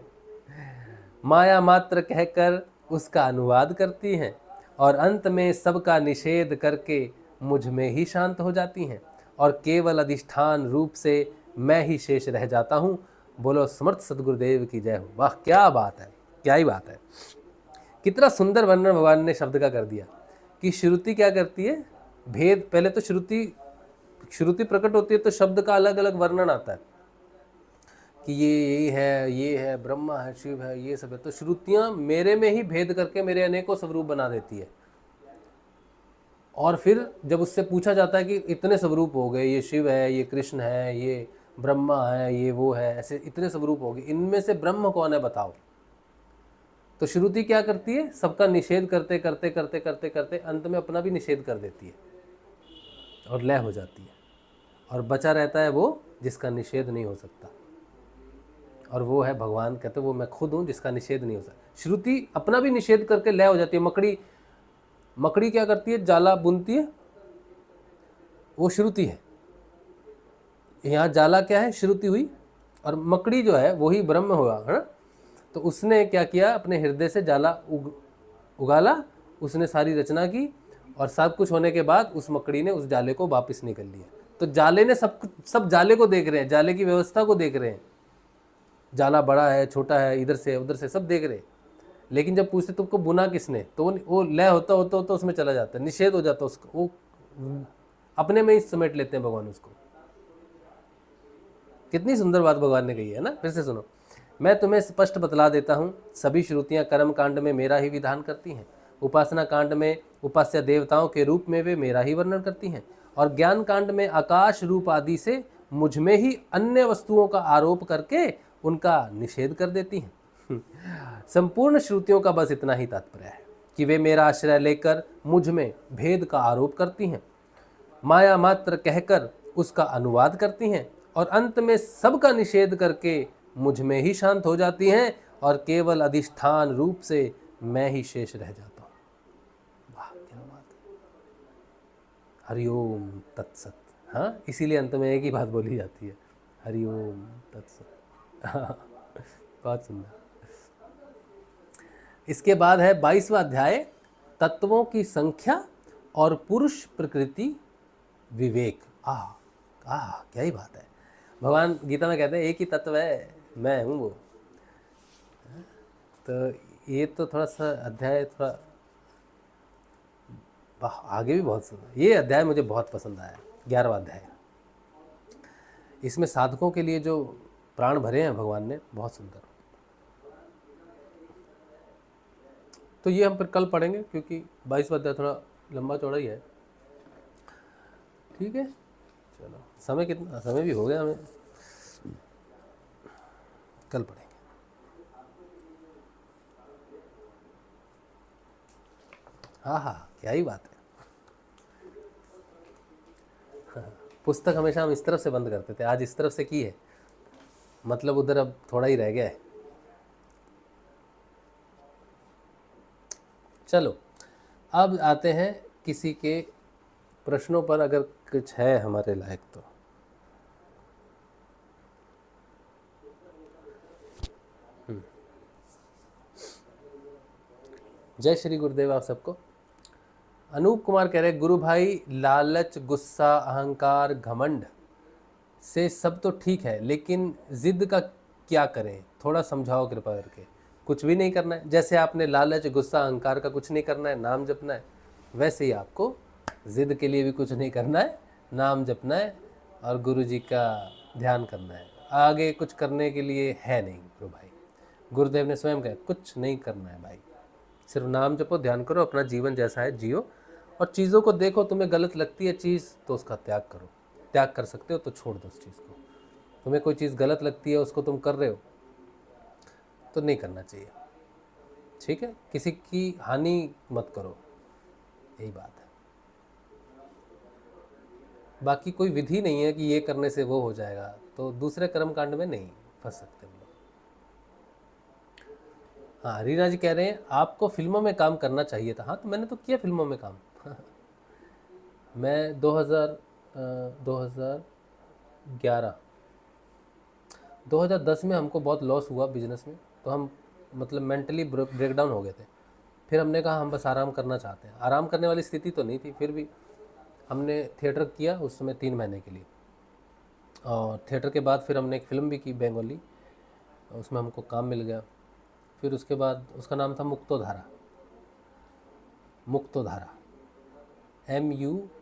माया मात्र कहकर उसका अनुवाद करती हैं, और अंत में सबका निषेध करके मुझ में ही शांत हो जाती हैं, और केवल अधिष्ठान रूप से मैं ही शेष रह जाता हूँ। बोलो समर्थ सदगुरुदेव की जय हो। वाह, क्या बात है, क्या ही बात है। कितना सुंदर वर्णन भगवान ने शब्द का कर दिया कि श्रुति क्या करती है, भेद, पहले तो श्रुति प्रकट होती है तो शब्द का अलग अलग वर्णन आता है कि ये है, ब्रह्मा है, शिव है, ये सब है। तो श्रुतियां मेरे में ही भेद करके मेरे अनेकों स्वरूप बना देती है। और फिर जब उससे पूछा जाता है कि इतने स्वरूप हो गए, ये शिव है, ये कृष्ण है, ये ब्रह्मा है, ये वो है, ऐसे इतने स्वरूप हो गए, इनमें से ब्रह्म कौन है बताओ। तो श्रुति क्या करती है, सबका निषेध करते करते करते करते करते अंत में अपना भी निषेध कर देती है और लय हो जाती है, और बचा रहता है वो जिसका निषेध नहीं हो सकता, और वो है भगवान। कहते वो मैं खुद हूँ जिसका निषेध नहीं हो सकता। श्रुति अपना भी निषेध करके लय हो जाती है। मकड़ी क्या करती है, जाला बुनती है, वो श्रुति है। यहाँ जाला क्या है, श्रुति हुई, और मकड़ी जो है वही ब्रह्म हुआ, है ना। तो उसने क्या किया, अपने हृदय से जाला उगाला, उसने सारी रचना की, और सब कुछ होने के बाद उस मकड़ी ने उस जाले को वापस निकल लिया। तो जाले ने सब जाले को देख रहे हैं, जाले की व्यवस्था को देख रहे हैं, जाला बड़ा है, छोटा है, इधर से उधर से सब देख रहे हैं। लेकिन जब पूछते तुमको बुना किसने, तो वो लय होता होता होता उसमें चला जाता है, निषेध हो जाता है उसको, वो अपने में ही समेट लेते हैं भगवान उसको। कितनी सुंदर बात भगवान ने कही है ना। फिर से सुनो, मैं तुम्हें स्पष्ट बतला देता हूँ, सभी श्रुतियाँ कर्म कांड में मेरा ही विधान करती हैं, उपासना कांड में उपास्य देवताओं के रूप में वे मेरा ही वर्णन करती हैं, और ज्ञान कांड में आकाश रूप आदि से मुझ में ही अन्य वस्तुओं का आरोप करके उनका निषेध कर देती हैं। संपूर्ण श्रुतियों का बस इतना ही तात्पर्य है कि वे मेरा आश्रय लेकर मुझ में भेद का आरोप करती हैं, माया मात्र कहकर उसका अनुवाद करती हैं, और अंत में सबका निषेध करके मुझ में ही शांत हो जाती हैं, और केवल अधिष्ठान रूप से मैं ही शेष रह जाता हूँ। वाह क्या बात है। हरिओम तत्सत। हाँ, इसीलिए अंत में एक ही बात बोली जाती है, हरिओम तत्सत। बहुत सुंदर। इसके बाद है 22वां अध्याय, तत्वों की संख्या और पुरुष प्रकृति विवेक। क्या ही बात है। भगवान गीता में कहते हैं एक ही तत्व है, मैं हूँ वो। तो ये तो थोड़ा सा अध्याय थोड़ा आगे भी बहुत सुंदर, ये अध्याय मुझे बहुत पसंद आया, 11वां अध्याय। इसमें साधकों के लिए जो प्राण भरे हैं भगवान ने, बहुत सुंदर। तो ये हम फिर कल पढ़ेंगे, क्योंकि 22वां अध्याय थोड़ा लंबा चौड़ा ही है। ठीक है, चलो, समय कितना, समय भी हो गया, हमें कल पढ़ेंगे। हाँ, क्या ही बात है। पुस्तक हमेशा हम इस तरफ से बंद करते थे, आज इस तरफ से की है, मतलब उधर अब थोड़ा ही रह गया है। चलो, अब आते हैं किसी के प्रश्नों पर, अगर कुछ है हमारे लायक तो। जय श्री गुरुदेव आप सबको। अनूप कुमार कह रहे, गुरु भाई लालच, गुस्सा, अहंकार, घमंड से सब तो ठीक है, लेकिन जिद का क्या करें, थोड़ा समझाओ कृपा करके। कुछ भी नहीं करना है, जैसे आपने लालच, गुस्सा, अहंकार का कुछ नहीं करना है, नाम जपना है, वैसे ही आपको जिद के लिए भी कुछ नहीं करना है, नाम जपना है और गुरु जी का ध्यान करना है। आगे कुछ करने के लिए है नहीं गुरु भाई। गुरुदेव ने स्वयं कहा कुछ नहीं करना है भाई, सिर्फ नाम जपो, ध्यान करो, अपना जीवन जैसा है जियो, और चीज़ों को देखो, तुम्हें गलत लगती है चीज़ तो उसका त्याग करो, त्याग कर सकते हो तो छोड़ दो उस चीज़ को। तुम्हें कोई चीज़ गलत लगती है, उसको तुम कर रहे हो तो नहीं करना चाहिए, ठीक है। किसी की हानि मत करो, यही बात है। बाकी कोई विधि नहीं है कि ये करने से वो हो जाएगा, तो दूसरे कर्म कांड में नहीं फंस सकते हम लोग। हाँ, रीना जी कह रहे हैं आपको फिल्मों में काम करना चाहिए था। हाँ, तो मैंने तो किया फिल्मों में काम। मैं 2010 में हमको बहुत लॉस हुआ बिजनेस में, तो हम मतलब मेंटली ब्रेक डाउन हो गए थे। फिर हमने कहा हम बस आराम करना चाहते हैं। आराम करने वाली स्थिति तो नहीं थी, फिर भी हमने थिएटर किया उस समय 3 महीने के लिए, और थिएटर के बाद फिर हमने एक फ़िल्म भी की बंगाली, उसमें हमको काम मिल गया। फिर उसके बाद उसका नाम था मुक्तोधारा, मुक्तोधारा,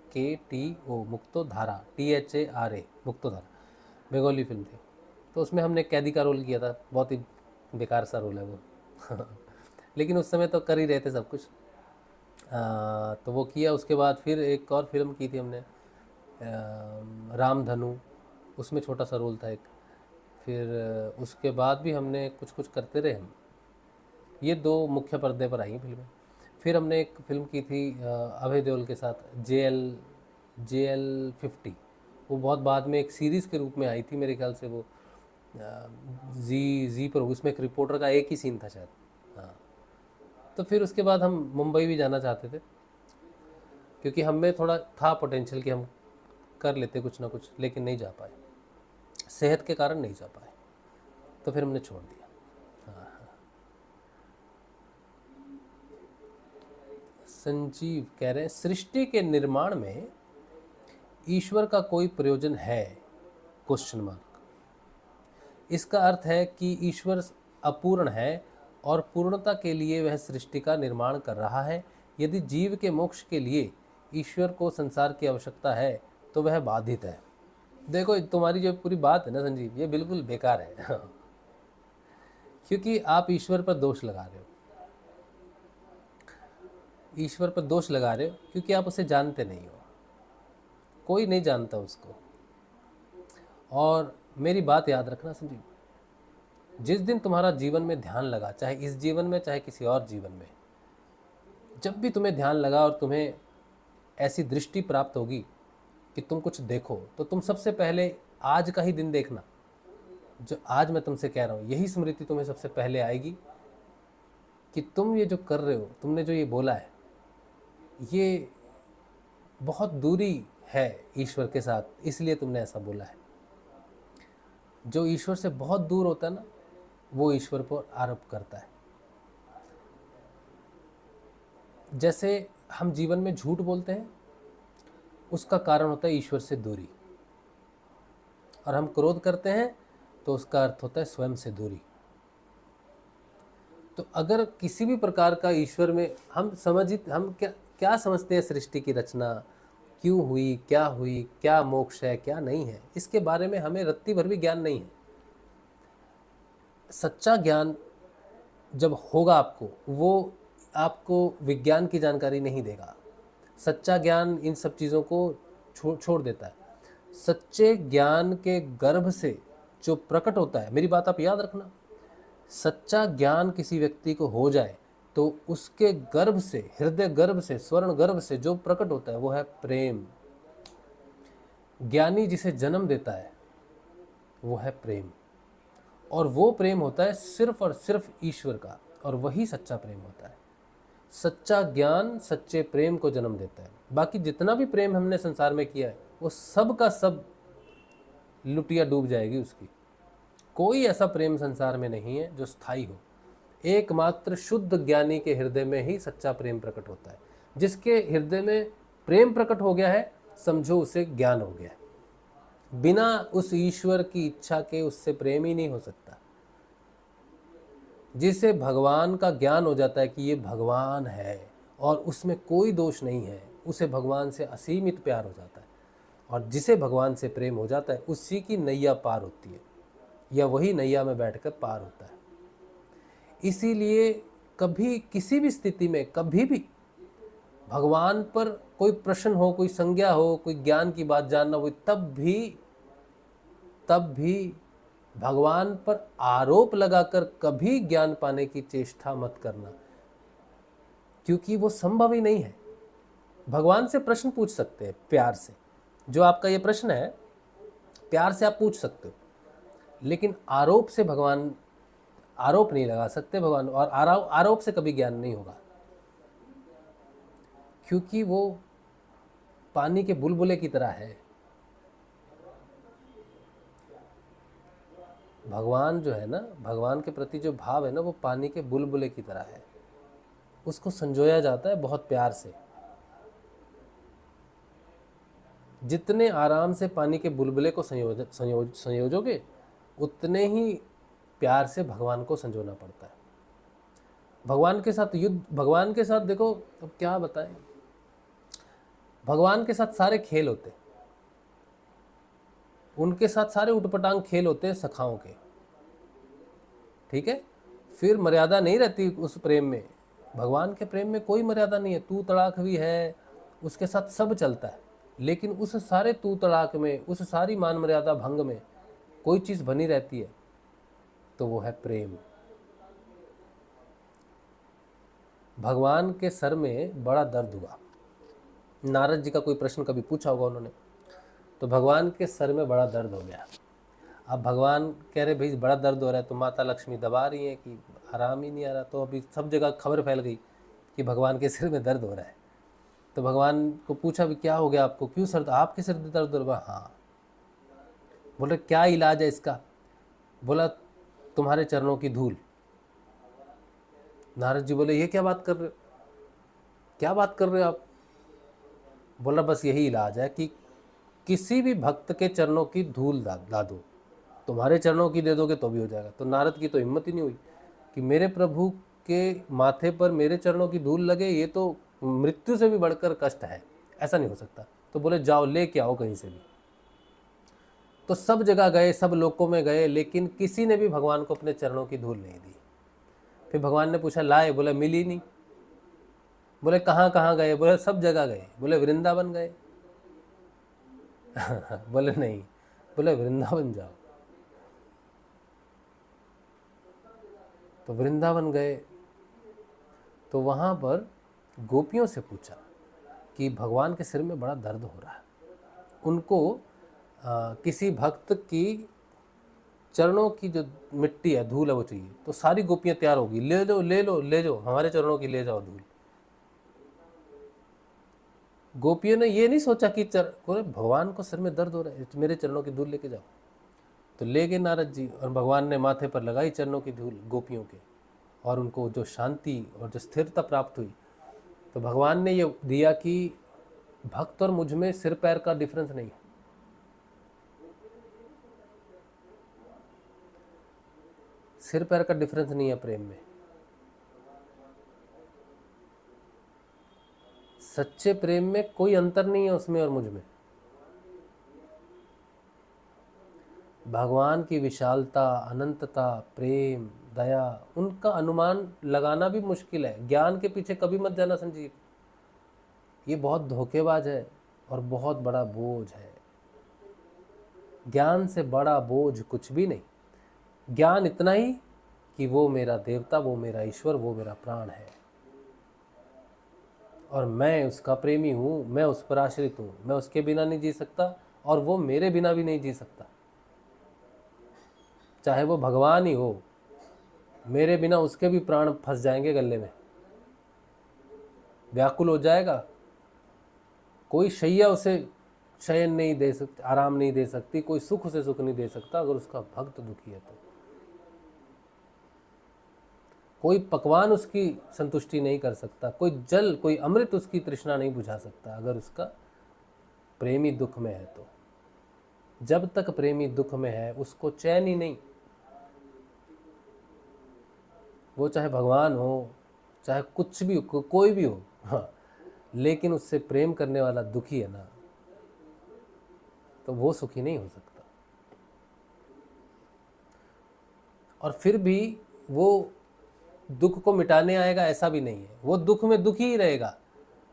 MUKTO, मुक्तोधारा, THARA, मुक्तोधारा, बंगाली फिल्म थी। तो उसमें हमने कैदी का रोल किया था, बहुत ही बेकार सा रोल है वो लेकिन उस समय तो कर ही रहे थे सब कुछ। तो वो किया। उसके बाद फिर एक और फिल्म की थी हमने, रामधनु, उसमें छोटा सा रोल था एक। फिर उसके बाद भी हमने कुछ कुछ करते रहे हम। ये 2 मुख्य पर्दे पर आई फिल्में। फिर हमने एक फिल्म की थी अभय देओल के साथ, JL50। वो बहुत बाद में एक सीरीज़ के रूप में आई थी मेरे ख्याल से, वो जी पर। उसमें एक रिपोर्टर का एक ही सीन था शायद। हाँ, तो फिर उसके बाद हम मुंबई भी जाना चाहते थे, क्योंकि हम में थोड़ा था पोटेंशियल कि हम कर लेते कुछ ना कुछ, लेकिन नहीं जा पाए, सेहत के कारण नहीं जा पाए, तो फिर हमने छोड़ दिया। संजीव कह रहे हैं, सृष्टि के निर्माण में ईश्वर का कोई प्रयोजन है? Question mark. इसका अर्थ है कि ईश्वर अपूर्ण है और पूर्णता के लिए वह सृष्टि का निर्माण कर रहा है। यदि जीव के मोक्ष के लिए ईश्वर को संसार की आवश्यकता है तो वह बाधित है। देखो, तुम्हारी जो पूरी बात है ना संजीव, ये बिल्कुल बेकार है क्योंकि आप ईश्वर पर दोष लगा रहे हो। ईश्वर पर दोष लगा रहे हो क्योंकि आप उसे जानते नहीं हो। कोई नहीं जानता उसको। और मेरी बात याद रखना संजीव, जिस दिन तुम्हारा जीवन में ध्यान लगा, चाहे इस जीवन में चाहे किसी और जीवन में, जब भी तुम्हें ध्यान लगा और तुम्हें ऐसी दृष्टि प्राप्त होगी कि तुम कुछ देखो, तो तुम सबसे पहले आज का ही दिन देखना। जो आज मैं तुमसे कह रहा हूँ, यही स्मृति तुम्हें सबसे पहले आएगी कि तुम ये जो कर रहे हो, तुमने जो ये बोला है, ये बहुत दूरी है ईश्वर के साथ, इसलिए तुमने ऐसा बोला है। जो ईश्वर से बहुत दूर होता है ना, वो ईश्वर पर आरोप करता है। जैसे हम जीवन में झूठ बोलते हैं, उसका कारण होता है ईश्वर से दूरी। और हम क्रोध करते हैं तो उसका अर्थ होता है स्वयं से दूरी। तो अगर किसी भी प्रकार का ईश्वर में हम क्या समझते हैं, सृष्टि की रचना क्यों हुई, क्या मोक्ष है, क्या नहीं है, इसके बारे में हमें रत्ती भर भी ज्ञान नहीं है। सच्चा ज्ञान जब होगा आपको, वो आपको विज्ञान की जानकारी नहीं देगा। सच्चा ज्ञान इन सब चीज़ों को छोड़ देता है। सच्चे ज्ञान के गर्भ से जो प्रकट होता है, मेरी बात आप याद रखना, सच्चा ज्ञान किसी व्यक्ति को हो जाए तो उसके गर्भ से, हृदय गर्भ से, स्वर्ण गर्भ से जो प्रकट होता है वो है प्रेम। ज्ञानी जिसे जन्म देता है वो है प्रेम, और वो प्रेम होता है सिर्फ और सिर्फ ईश्वर का, और वही सच्चा प्रेम होता है। सच्चा ज्ञान सच्चे प्रेम को जन्म देता है। बाकी जितना भी प्रेम हमने संसार में किया है, वो सब का सब लुटिया डूब जाएगी उसकी। कोई ऐसा प्रेम संसार में नहीं है जो स्थायी हो। एकमात्र शुद्ध ज्ञानी के हृदय में ही सच्चा प्रेम प्रकट होता है। जिसके हृदय में प्रेम प्रकट हो गया है, समझो उसे ज्ञान हो गया है। बिना उस ईश्वर की इच्छा के उससे प्रेम ही नहीं हो सकता। जिसे भगवान का ज्ञान हो जाता है कि ये भगवान है और उसमें कोई दोष नहीं है, उसे भगवान से असीमित प्यार हो जाता है। और जिसे भगवान से प्रेम हो जाता है, उसी की नैया पार होती है, या वही नैया में बैठकर पार होता है। इसीलिए कभी किसी भी स्थिति में, कभी भी भगवान पर कोई प्रश्न हो, कोई संज्ञा हो, कोई ज्ञान की बात जानना हो, तब भी भगवान पर आरोप लगाकर कभी ज्ञान पाने की चेष्टा मत करना, क्योंकि वो संभव ही नहीं है। भगवान से प्रश्न पूछ सकते हैं प्यार से, जो आपका ये प्रश्न है प्यार से आप पूछ सकते हो, लेकिन आरोप से भगवान आरोप नहीं लगा सकते भगवान, और आरोप से कभी ज्ञान नहीं होगा, क्योंकि वो पानी के बुलबुले की तरह है। भगवान जो है ना, भगवान के प्रति जो भाव है ना, वो पानी के बुलबुले की तरह है। उसको संजोया जाता है बहुत प्यार से। जितने आराम से पानी के बुलबुले को संयोजोगे, उतने ही प्यार से भगवान को संजोना पड़ता है। भगवान के साथ युद्ध, भगवान के साथ देखो, अब क्या बताएं, भगवान के साथ सारे खेल होते, उनके साथ सारे उटपटांग खेल होते हैं सखाओं के, ठीक है। फिर मर्यादा नहीं रहती उस प्रेम में, भगवान के प्रेम में कोई मर्यादा नहीं है, तू तड़ाक भी है, उसके साथ सब चलता है। लेकिन उस सारे तू तड़ाक में, उस सारी मान मर्यादा भंग में कोई चीज़ बनी रहती है, तो वो है प्रेम। भगवान के सर में बड़ा दर्द हुआ, नारद जी का कोई प्रश्न कभी पूछा होगा उन्होंने, तो भगवान के सर में बड़ा दर्द हो गया। अब भगवान कह रहे भाई बड़ा दर्द हो रहा है, तो माता लक्ष्मी दबा रही है कि आराम ही नहीं आ रहा, तो अभी सब जगह खबर फैल गई कि भगवान के सिर में दर्द हो रहा है। तो भगवान को पूछा भी क्या हो गया आपको, क्यों सर, आपके सिर में दर्द हो रहा है? हाँ। बोल रहे क्या इलाज है इसका? बोला तुम्हारे चरणों की धूल। नारद जी बोले ये क्या बात कर रहे हो, क्या बात कर रहे हो आप? बोला बस यही इलाज है कि किसी भी भक्त के चरणों की धूल ला दो, तुम्हारे चरणों की दे दोगे तो भी हो जाएगा। तो नारद की तो हिम्मत ही नहीं हुई कि मेरे प्रभु के माथे पर मेरे चरणों की धूल लगे, ये तो मृत्यु से भी बढ़कर कष्ट है, ऐसा नहीं हो सकता। तो बोले जाओ लेके आओ कहीं से भी। तो सब जगह गए, सब लोकों में गए, लेकिन किसी ने भी भगवान को अपने चरणों की धूल नहीं दी। फिर भगवान ने पूछा लाए? बोले मिली नहीं। बोले कहाँ कहाँ गए? बोले सब जगह गए। बोले वृंदावन गए? बोले नहीं। बोले वृंदावन जाओ। तो वृंदावन गए, तो वहाँ पर गोपियों से पूछा कि भगवान के सिर में बड़ा दर्द हो रहा है, उनको किसी भक्त की चरणों की जो मिट्टी है, धूल है, वो चाहिए। तो सारी गोपियाँ तैयार होगी, ले लो ले लो ले जाओ, हमारे चरणों की ले जाओ धूल। गोपियों ने ये नहीं सोचा कि भगवान को सिर में दर्द हो रहा है, मेरे चरणों की धूल लेके जाओ। तो ले गए नारद जी, और भगवान ने माथे पर लगाई चरणों की धूल गोपियों के, और उनको जो शांति और जो स्थिरता प्राप्त हुई। तो भगवान ने ये दिया कि भक्त और मुझ में सिर पैर का डिफरेंस नहीं है। सिर पैर का डिफरेंस नहीं है प्रेम में। सच्चे प्रेम में कोई अंतर नहीं है उसमें और मुझ में। भगवान की विशालता, अनंतता, प्रेम, दया, उनका अनुमान लगाना भी मुश्किल है। ज्ञान के पीछे कभी मत जाना संजीव, ये बहुत धोखेबाज है और बहुत बड़ा बोझ है। ज्ञान से बड़ा बोझ कुछ भी नहीं। ज्ञान इतना ही कि वो मेरा देवता, वो मेरा ईश्वर, वो मेरा प्राण है, और मैं उसका प्रेमी हूँ, मैं उस पर आश्रित हूँ, मैं उसके बिना नहीं जी सकता और वो मेरे बिना भी नहीं जी सकता। चाहे वो भगवान ही हो, मेरे बिना उसके भी प्राण फंस जाएंगे गले में, व्याकुल हो जाएगा। कोई शैया उसे शयन नहीं दे सकती, आराम नहीं दे सकती, कोई सुख उसे सुख नहीं दे सकता अगर उसका भक्त दुखी है तो। कोई पकवान उसकी संतुष्टि नहीं कर सकता, कोई जल, कोई अमृत उसकी तृष्णा नहीं बुझा सकता अगर उसका प्रेमी दुख में है तो। जब तक प्रेमी दुख में है उसको चैन ही नहीं। वो चाहे भगवान हो, चाहे कुछ भी हो, कोई भी हो, हाँ, लेकिन उससे प्रेम करने वाला दुखी है ना, तो वो सुखी नहीं हो सकता। और फिर भी वो दुख को मिटाने आएगा ऐसा भी नहीं है, वो दुख में दुखी ही रहेगा।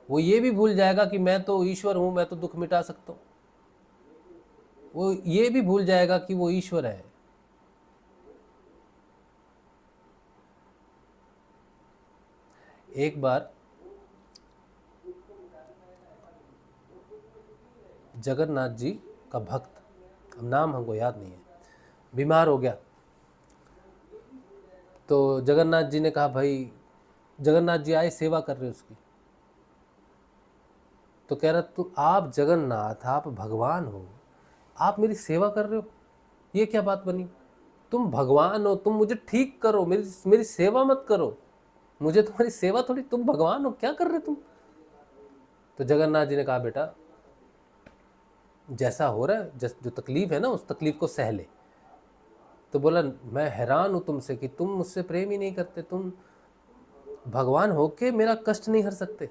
वो ये भी भूल जाएगा कि मैं तो ईश्वर हूं, मैं तो दुख मिटा सकता हूं। वो ये भी भूल जाएगा कि वो ईश्वर है। एक बार जगन्नाथ जी का भक्त, अब नाम हमको याद नहीं है, बीमार हो गया। तो जगन्नाथ जी ने कहा भाई, जगन्नाथ जी आए सेवा कर रहे उसकी। तो कह रहा तू, आप जगन्नाथ, आप भगवान हो, आप मेरी सेवा कर रहे हो, ये क्या बात बनी? तुम भगवान हो, तुम मुझे ठीक करो, मेरी सेवा मत करो, मुझे तुम्हारी सेवा थोड़ी, तुम भगवान हो, क्या कर रहे तुम? तो जगन्नाथ जी ने कहा बेटा जैसा हो रहा है, जो तकलीफ है ना, उस तकलीफ को सह ले। तो बोला मैं हैरान हूं तुमसे कि तुम मुझसे प्रेम ही नहीं करते, तुम भगवान होके मेरा कष्ट नहीं हर सकते।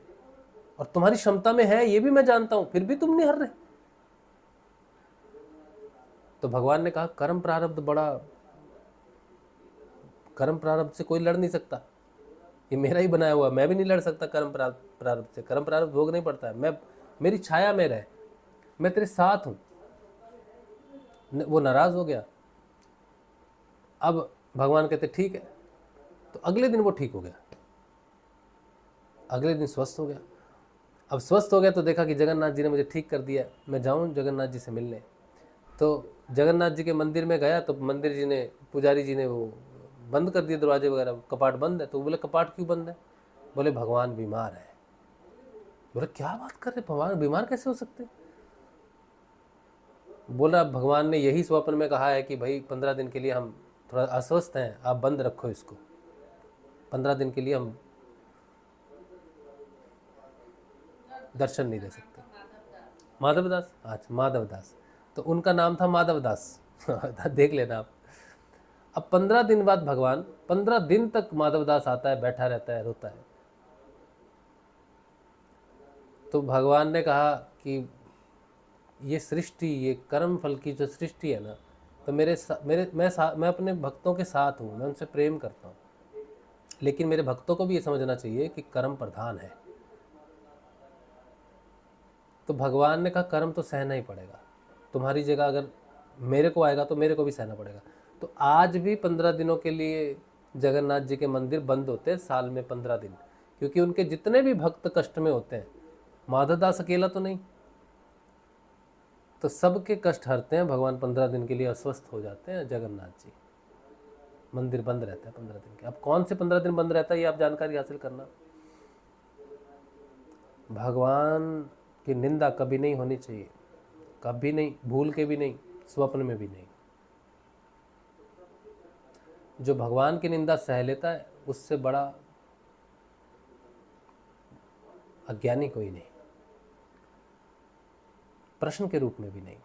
और तुम्हारी क्षमता में है ये भी मैं जानता हूं, फिर भी तुम नहीं हर रहे। तो भगवान ने कहा कर्म प्रारब्ध से कोई लड़ नहीं सकता, ये मेरा ही बनाया हुआ, मैं भी नहीं लड़ सकता कर्म प्रारब्ध से। कर्म प्रारब्ध भोग नहीं पड़ता है, मैं, मेरी छाया में रहे, मैं तेरे साथ हूं। वो नाराज हो गया। अब भगवान कहते ठीक है। तो अगले दिन वो ठीक हो गया, अगले दिन स्वस्थ हो गया। अब स्वस्थ हो गया तो देखा कि जगन्नाथ जी ने मुझे ठीक कर दिया, मैं जाऊं जगन्नाथ जी से मिलने। तो जगन्नाथ जी के मंदिर में गया तो मंदिर जी ने, पुजारी जी ने वो बंद कर दिए दरवाजे वगैरह, कपाट बंद है। तो बोले कपाट क्यों बंद है? बोले भगवान बीमार है। बोले क्या बात कर रहे, भगवान बीमार कैसे हो सकते? बोला भगवान ने यही स्वप्न में कहा है कि भाई 15 दिन के लिए हम थोड़ा अस्वस्थ हैं, आप बंद रखो इसको, 15 दिन के लिए हम दर्शन नहीं दे सकते। माधवदास, अच्छा माधवदास, तो उनका नाम था माधवदास। देख लेना आप। अब 15 दिन बाद भगवान, 15 दिन तक माधवदास आता है, बैठा रहता है, रोता है। तो भगवान ने कहा कि ये सृष्टि, ये कर्म फल की जो सृष्टि है ना, तो मैं अपने भक्तों के साथ हूँ, मैं उनसे प्रेम करता हूँ, लेकिन मेरे भक्तों को भी ये समझना चाहिए कि कर्म प्रधान है। तो भगवान ने कहा कर्म तो सहना ही पड़ेगा, तुम्हारी जगह अगर मेरे को आएगा तो मेरे को भी सहना पड़ेगा। तो आज भी 15 दिनों के लिए जगन्नाथ जी के मंदिर बंद होते हैं, साल में 15 दिन, क्योंकि उनके जितने भी भक्त कष्ट में होते हैं, माधवदास अकेला तो नहीं, तो सबके कष्ट हरते हैं भगवान। 15 दिन के लिए अस्वस्थ हो जाते हैं जगन्नाथ जी, मंदिर बंद रहता है 15 दिन के। अब कौन से 15 दिन बंद रहता है ये आप जानकारी हासिल करना। भगवान की निंदा कभी नहीं होनी चाहिए, कभी नहीं, भूल के भी नहीं, स्वप्न में भी नहीं। जो भगवान की निंदा सह लेता है उससे बड़ा अज्ञानी कोई नहीं, प्रश्न के रूप में भी नहीं,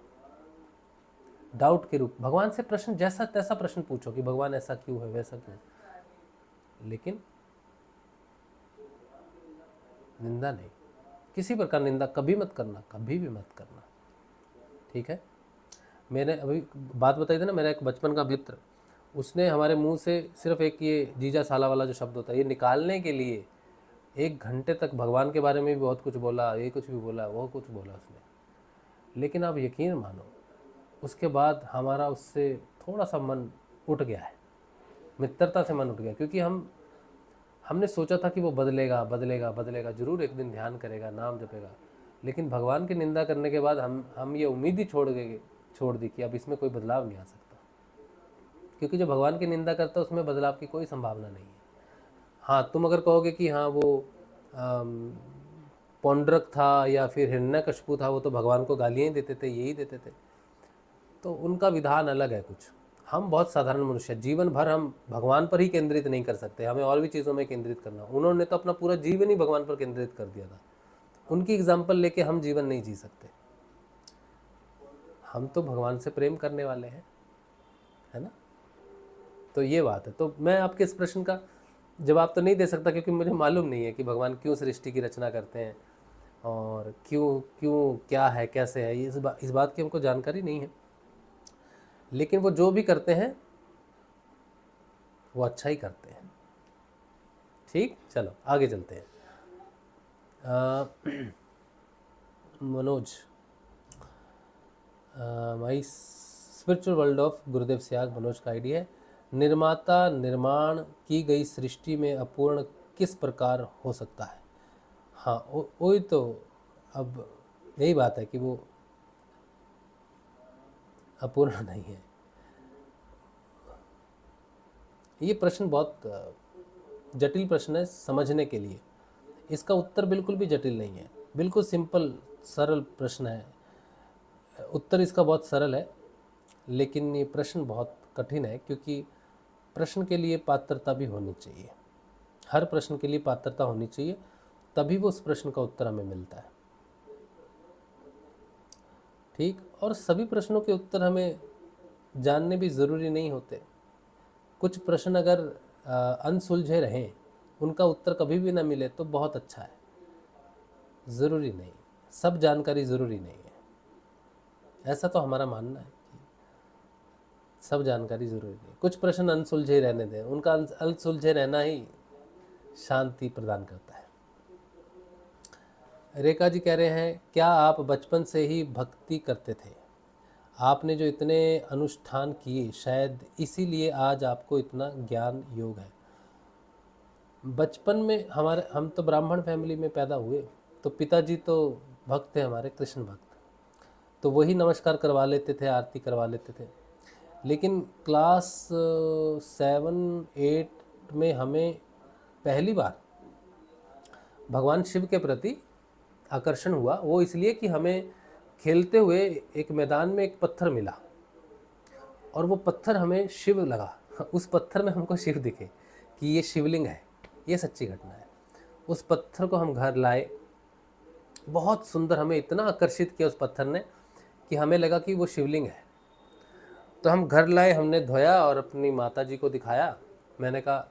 डाउट के रूप। भगवान से प्रश्न जैसा तैसा प्रश्न पूछो कि भगवान ऐसा क्यों है, वैसा क्यों, लेकिन निंदा नहीं, किसी प्रकार निंदा कभी मत करना, कभी भी मत करना, ठीक है। मैंने अभी बात बताई थी ना, मेरा एक बचपन का मित्र, उसने हमारे मुंह से सिर्फ एक ये जीजा साला वाला जो शब्द होता है, ये निकालने के लिए 1 घंटे तक भगवान के बारे में भी बहुत कुछ बोला, ये कुछ भी बोला, वो कुछ बोला उसने। लेकिन आप यकीन मानो, उसके बाद हमारा उससे थोड़ा सा मन उठ गया है, मित्रता से मन उठ गया, क्योंकि हमने सोचा था कि वो बदलेगा बदलेगा बदलेगा, जरूर एक दिन ध्यान करेगा, नाम जपेगा। लेकिन भगवान की निंदा करने के बाद हम ये उम्मीद ही छोड़ दी कि अब इसमें कोई बदलाव नहीं आ सकता, क्योंकि जो भगवान की निंदा करता है उसमें बदलाव की कोई संभावना नहीं है। हाँ, तुम अगर कहोगे कि हाँ वो पौंड्रक था या फिर हिरण्यकशिपु था, वो तो भगवान को गालियाँ ही देते थे, यही देते थे, तो उनका विधान अलग है कुछ। हम बहुत साधारण मनुष्य, जीवन भर हम भगवान पर ही केंद्रित नहीं कर सकते, हमें और भी चीज़ों में केंद्रित करना। उन्होंने तो अपना पूरा जीवन ही भगवान पर केंद्रित कर दिया था, उनकी एग्जाम्पल लेके हम जीवन नहीं जी सकते। हम तो भगवान से प्रेम करने वाले हैं, है ना। तो ये बात है। तो मैं आपके इस प्रश्न का जवाब तो नहीं दे सकता, क्योंकि मुझे मालूम नहीं है कि भगवान क्यों सृष्टि की रचना करते हैं और क्यों क्या है, कैसे है, इस बात की हमको जानकारी नहीं है। लेकिन वो जो भी करते हैं वो अच्छा ही करते हैं। ठीक, चलो आगे चलते हैं। Manoj, my spiritual world of गुरुदेव सियाग, मनोज का आईडी है। निर्माता निर्माण की गई सृष्टि में अपूर्ण किस प्रकार हो सकता है? हाँ, वही तो, अब यही बात है कि वो अपूर्ण नहीं है। ये प्रश्न बहुत जटिल प्रश्न है समझने के लिए, इसका उत्तर बिल्कुल भी जटिल नहीं है, बिल्कुल सिंपल सरल प्रश्न है। उत्तर इसका बहुत सरल है, लेकिन ये प्रश्न बहुत कठिन है, क्योंकि प्रश्न के लिए पात्रता भी होनी चाहिए। हर प्रश्न के लिए पात्रता होनी चाहिए, तभी वो उस प्रश्न का उत्तर हमें मिलता है। ठीक, और सभी प्रश्नों के उत्तर हमें जानने भी ज़रूरी नहीं होते। कुछ प्रश्न अगर अनसुलझे रहें, उनका उत्तर कभी भी ना मिले तो बहुत अच्छा है। ज़रूरी नहीं, सब जानकारी ज़रूरी नहीं है। ऐसा तो हमारा मानना है कि सब जानकारी ज़रूरी नहीं। कुछ प्रश्न अनसुलझे रहने दें, उनका अनसुलझे रहना ही शांति प्रदान करता है। रेखा जी कह रहे हैं, क्या आप बचपन से ही भक्ति करते थे? आपने जो इतने अनुष्ठान किए, शायद इसीलिए आज आपको इतना ज्ञान योग है। बचपन में हम तो ब्राह्मण फैमिली में पैदा हुए, तो पिताजी तो भक्त थे हमारे, कृष्ण भक्त, तो वही नमस्कार करवा लेते थे, आरती करवा लेते थे। लेकिन क्लास 7-8 में हमें पहली बार भगवान शिव के प्रति आकर्षण हुआ। वो इसलिए कि हमें खेलते हुए एक मैदान में एक पत्थर मिला और वो पत्थर हमें शिव लगा। उस पत्थर में हमको शिव दिखे कि ये शिवलिंग है। ये सच्ची घटना है। उस पत्थर को हम घर लाए, बहुत सुंदर, हमें इतना आकर्षित किया उस पत्थर ने कि हमें लगा कि वो शिवलिंग है। तो हम घर लाए, हमने धोया और अपनी माता जी को दिखाया। मैंने कहा,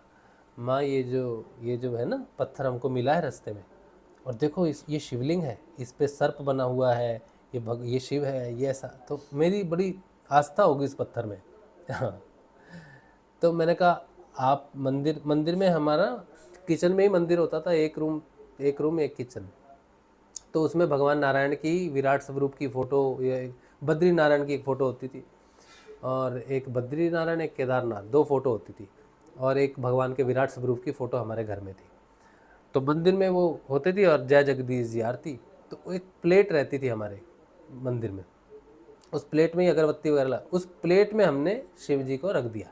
माँ ये जो है ना पत्थर हमको मिला है रास्ते में, और देखो ये शिवलिंग है, इस पे सर्प बना हुआ है, ये शिव है, ये ऐसा। तो मेरी बड़ी आस्था होगी इस पत्थर में। हाँ, तो मैंने कहा आप मंदिर में, हमारा किचन में ही मंदिर होता था, एक रूम एक किचन, तो उसमें भगवान नारायण की विराट स्वरूप की फ़ोटो, ये बद्री नारायण की एक फ़ोटो होती थी, और एक बद्री नारायण, एक केदारनाथ, 2 फोटो होती थी, और एक भगवान के विराट स्वरूप की फ़ोटो हमारे घर में थी। तो मंदिर में वो होती थी, और जय जगदीश जी आरती। तो एक प्लेट रहती थी हमारे मंदिर में, उस प्लेट में ही अगरबत्ती वगैरह, उस प्लेट में हमने शिव जी को रख दिया,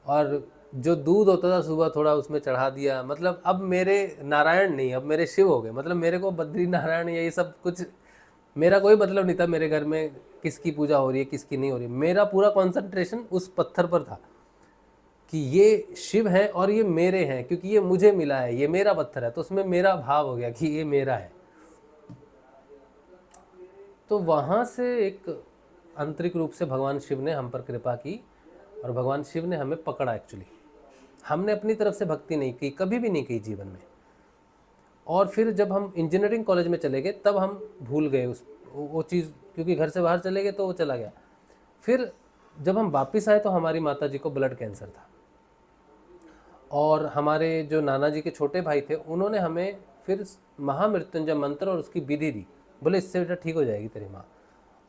और जो दूध होता था सुबह थोड़ा उसमें चढ़ा दिया। मतलब अब मेरे नारायण नहीं, अब मेरे शिव हो गए। मतलब मेरे को बद्री नारायण या ये सब कुछ, मेरा कोई मतलब नहीं था मेरे घर में किसकी पूजा हो रही है किसकी नहीं हो रही। मेरा पूरा कंसंट्रेशन उस पत्थर पर था कि ये शिव है और ये मेरे हैं, क्योंकि ये मुझे मिला है, ये मेरा पत्थर है। तो उसमें मेरा भाव हो गया कि ये मेरा है। तो वहाँ से एक आंतरिक रूप से भगवान शिव ने हम पर कृपा की, और भगवान शिव ने हमें पकड़ा। एक्चुअली हमने अपनी तरफ से भक्ति नहीं की, कभी भी नहीं की जीवन में। और फिर जब हम इंजीनियरिंग कॉलेज में चले गए, तब हम भूल गए वो चीज़, क्योंकि घर से बाहर चले गए तो वो चला गया। फिर जब हम वापस आए तो हमारी माता जी को ब्लड कैंसर था, और हमारे जो नाना जी के छोटे भाई थे, उन्होंने हमें फिर महामृत्युंजय मंत्र और उसकी विधि दी। बोले इससे बेटा ठीक हो जाएगी तेरी माँ।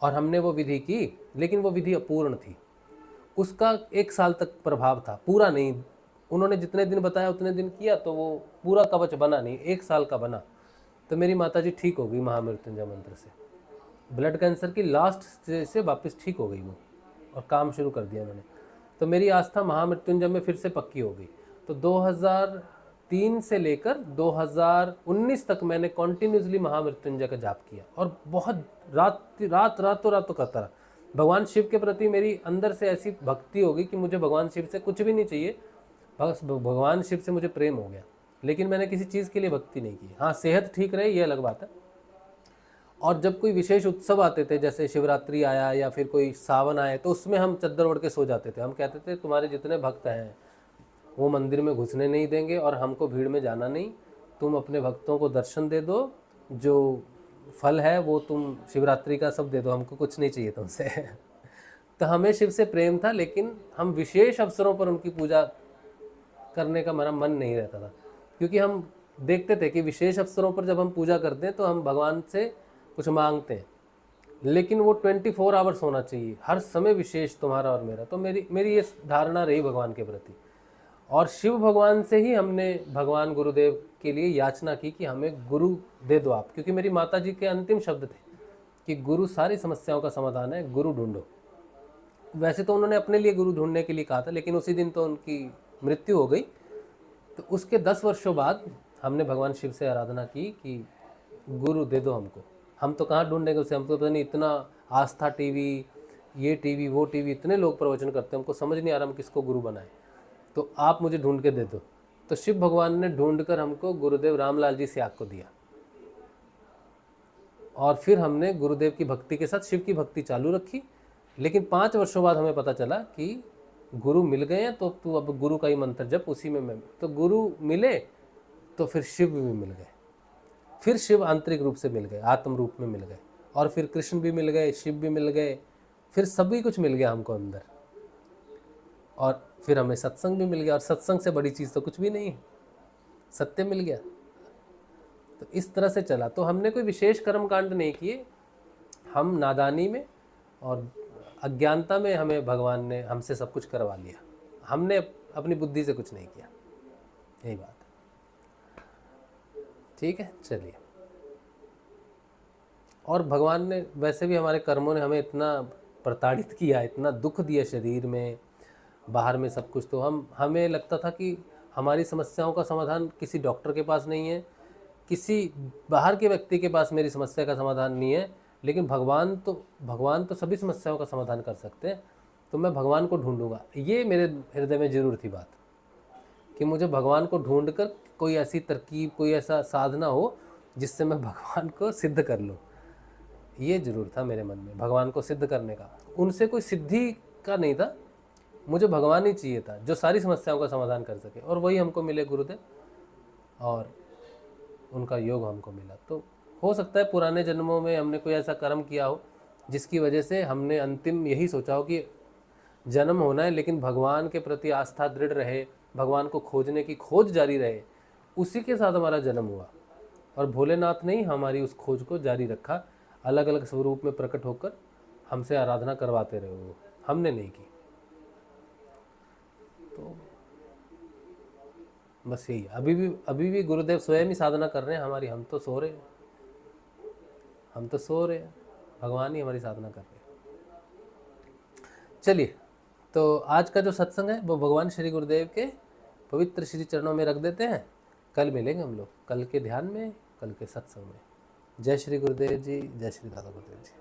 और हमने वो विधि की, लेकिन वो विधि अपूर्ण थी। उसका 1 साल तक प्रभाव था, पूरा नहीं। उन्होंने जितने दिन बताया उतने दिन किया, तो वो पूरा कवच बना नहीं, 1 साल का बना। तो मेरी माताजी ठीक हो गई महामृत्युंजय मंत्र से, ब्लड कैंसर की लास्ट स्टेज से वापस ठीक हो गई वो, और काम शुरू कर दिया उन्होंने। तो मेरी आस्था महामृत्युंजय में फिर से पक्की हो गई। तो 2003 से लेकर 2019 तक मैंने कॉन्टिन्यूसली महामृत्युंजय का जाप किया, और बहुत रातों रात तो करता रहा। भगवान शिव के प्रति मेरी अंदर से ऐसी भक्ति हो गई कि मुझे भगवान शिव से कुछ भी नहीं चाहिए, बस भगवान शिव से मुझे प्रेम हो गया। लेकिन मैंने किसी चीज़ के लिए भक्ति नहीं की। हाँ, सेहत ठीक रहे ये अलग बात है। और जब कोई विशेष उत्सव आते थे, जैसे शिवरात्रि आया या फिर कोई सावन आए, तो उसमें हम चद्दर ओढ़ के सो जाते थे। हम कहते थे तुम्हारे जितने भक्त हैं वो मंदिर में घुसने नहीं देंगे और हमको भीड़ में जाना नहीं, तुम अपने भक्तों को दर्शन दे दो, जो फल है वो तुम शिवरात्रि का सब दे दो, हमको कुछ नहीं चाहिए तुमसे। तो हमें शिव से प्रेम था, लेकिन हम विशेष अवसरों पर उनकी पूजा करने का हमारा मन नहीं रहता था, क्योंकि हम देखते थे कि विशेष अवसरों पर जब हम पूजा करते हैं तो हम भगवान से कुछ मांगते हैं, लेकिन वो 24 आवर्स होना चाहिए, हर समय विशेष तुम्हारा और मेरा। तो मेरी ये धारणा रही भगवान के प्रति, और शिव भगवान से ही हमने भगवान गुरुदेव के लिए याचना की कि हमें गुरु दे दो आप, क्योंकि मेरी माता जी के अंतिम शब्द थे कि गुरु सारी समस्याओं का समाधान है, गुरु ढूंढो। वैसे तो उन्होंने अपने लिए गुरु ढूंढने के लिए कहा था, लेकिन उसी दिन तो उनकी मृत्यु हो गई। तो उसके 10 वर्षों बाद हमने भगवान शिव से आराधना की कि गुरु दे दो हमको। हम तो कहाँ ढूंढेंगे उसे, हमको पता नहीं, इतना आस्था टीवी, ये टीवी वो टीवी, इतने लोग प्रवचन करते हैं, हमको समझ नहीं आ रहा हम किसको गुरु बनाए, तो आप मुझे ढूंढ के दे दो। तो शिव भगवान ने ढूंढकर हमको गुरुदेव रामलाल जी सियाग को दिया, और फिर हमने गुरुदेव की भक्ति के साथ शिव की भक्ति चालू रखी। लेकिन 5 वर्षों बाद हमें पता चला कि गुरु मिल गए हैं, तो तू अब गुरु का ही मंत्र जप, उसी में मैं। तो गुरु मिले तो फिर शिव भी मिल गए। फिर शिव आंतरिक रूप से मिल गए, आत्म रूप में मिल गए, और फिर कृष्ण भी मिल गए, शिव भी मिल गए, फिर सभी कुछ मिल गया हमको अंदर, और फिर हमें सत्संग भी मिल गया, और सत्संग से बड़ी चीज़ तो कुछ भी नहीं है, सत्य मिल गया। तो इस तरह से चला। तो हमने कोई विशेष कर्म कांड नहीं किए, हम नादानी में और अज्ञानता में हमें भगवान ने हमसे सब कुछ करवा लिया, हमने अपनी बुद्धि से कुछ नहीं किया, यही बात है। ठीक है, चलिए। और भगवान ने वैसे भी, हमारे कर्मों ने हमें इतना प्रताड़ित किया, इतना दुख दिया शरीर में, बाहर में सब कुछ। तो हमें लगता था कि हमारी समस्याओं का समाधान किसी डॉक्टर के पास नहीं है, किसी बाहर के व्यक्ति के पास मेरी समस्या का समाधान नहीं है, लेकिन भगवान तो सभी समस्याओं का समाधान कर सकते हैं, तो मैं भगवान को ढूंढूंगा। ये मेरे हृदय में जरूर थी बात कि मुझे भगवान को ढूंढकर कोई ऐसी तरकीब, कोई ऐसा साधना हो जिससे मैं भगवान को सिद्ध कर लूँ। ये जरूर था मेरे मन में, भगवान को सिद्ध करने का। उनसे कोई सिद्धि का नहीं था, मुझे भगवान ही चाहिए था जो सारी समस्याओं का समाधान कर सके, और वही हमको मिले गुरुदेव, और उनका योग हमको मिला। तो हो सकता है पुराने जन्मों में हमने कोई ऐसा कर्म किया हो जिसकी वजह से हमने अंतिम यही सोचा हो कि जन्म होना है, लेकिन भगवान के प्रति आस्था दृढ़ रहे, भगवान को खोजने की खोज जारी रहे, उसी के साथ हमारा जन्म हुआ। और भोलेनाथ ने ही हमारी उस खोज को जारी रखा, अलग अलग स्वरूप में प्रकट होकर हमसे आराधना करवाते रहे, वो हमने नहीं की। तो बस यही, अभी भी गुरुदेव स्वयं ही साधना कर रहे हैं हमारी, हम तो सो रहे हैं, भगवान ही हमारी साधना कर रहे हैं। चलिए, तो आज का जो सत्संग है वो भगवान श्री गुरुदेव के पवित्र श्री चरणों में रख देते हैं। कल मिलेंगे हम लोग, कल के ध्यान में, कल के सत्संग में। जय श्री गुरुदेव जी, जय श्री दादा गुरुदेव जी।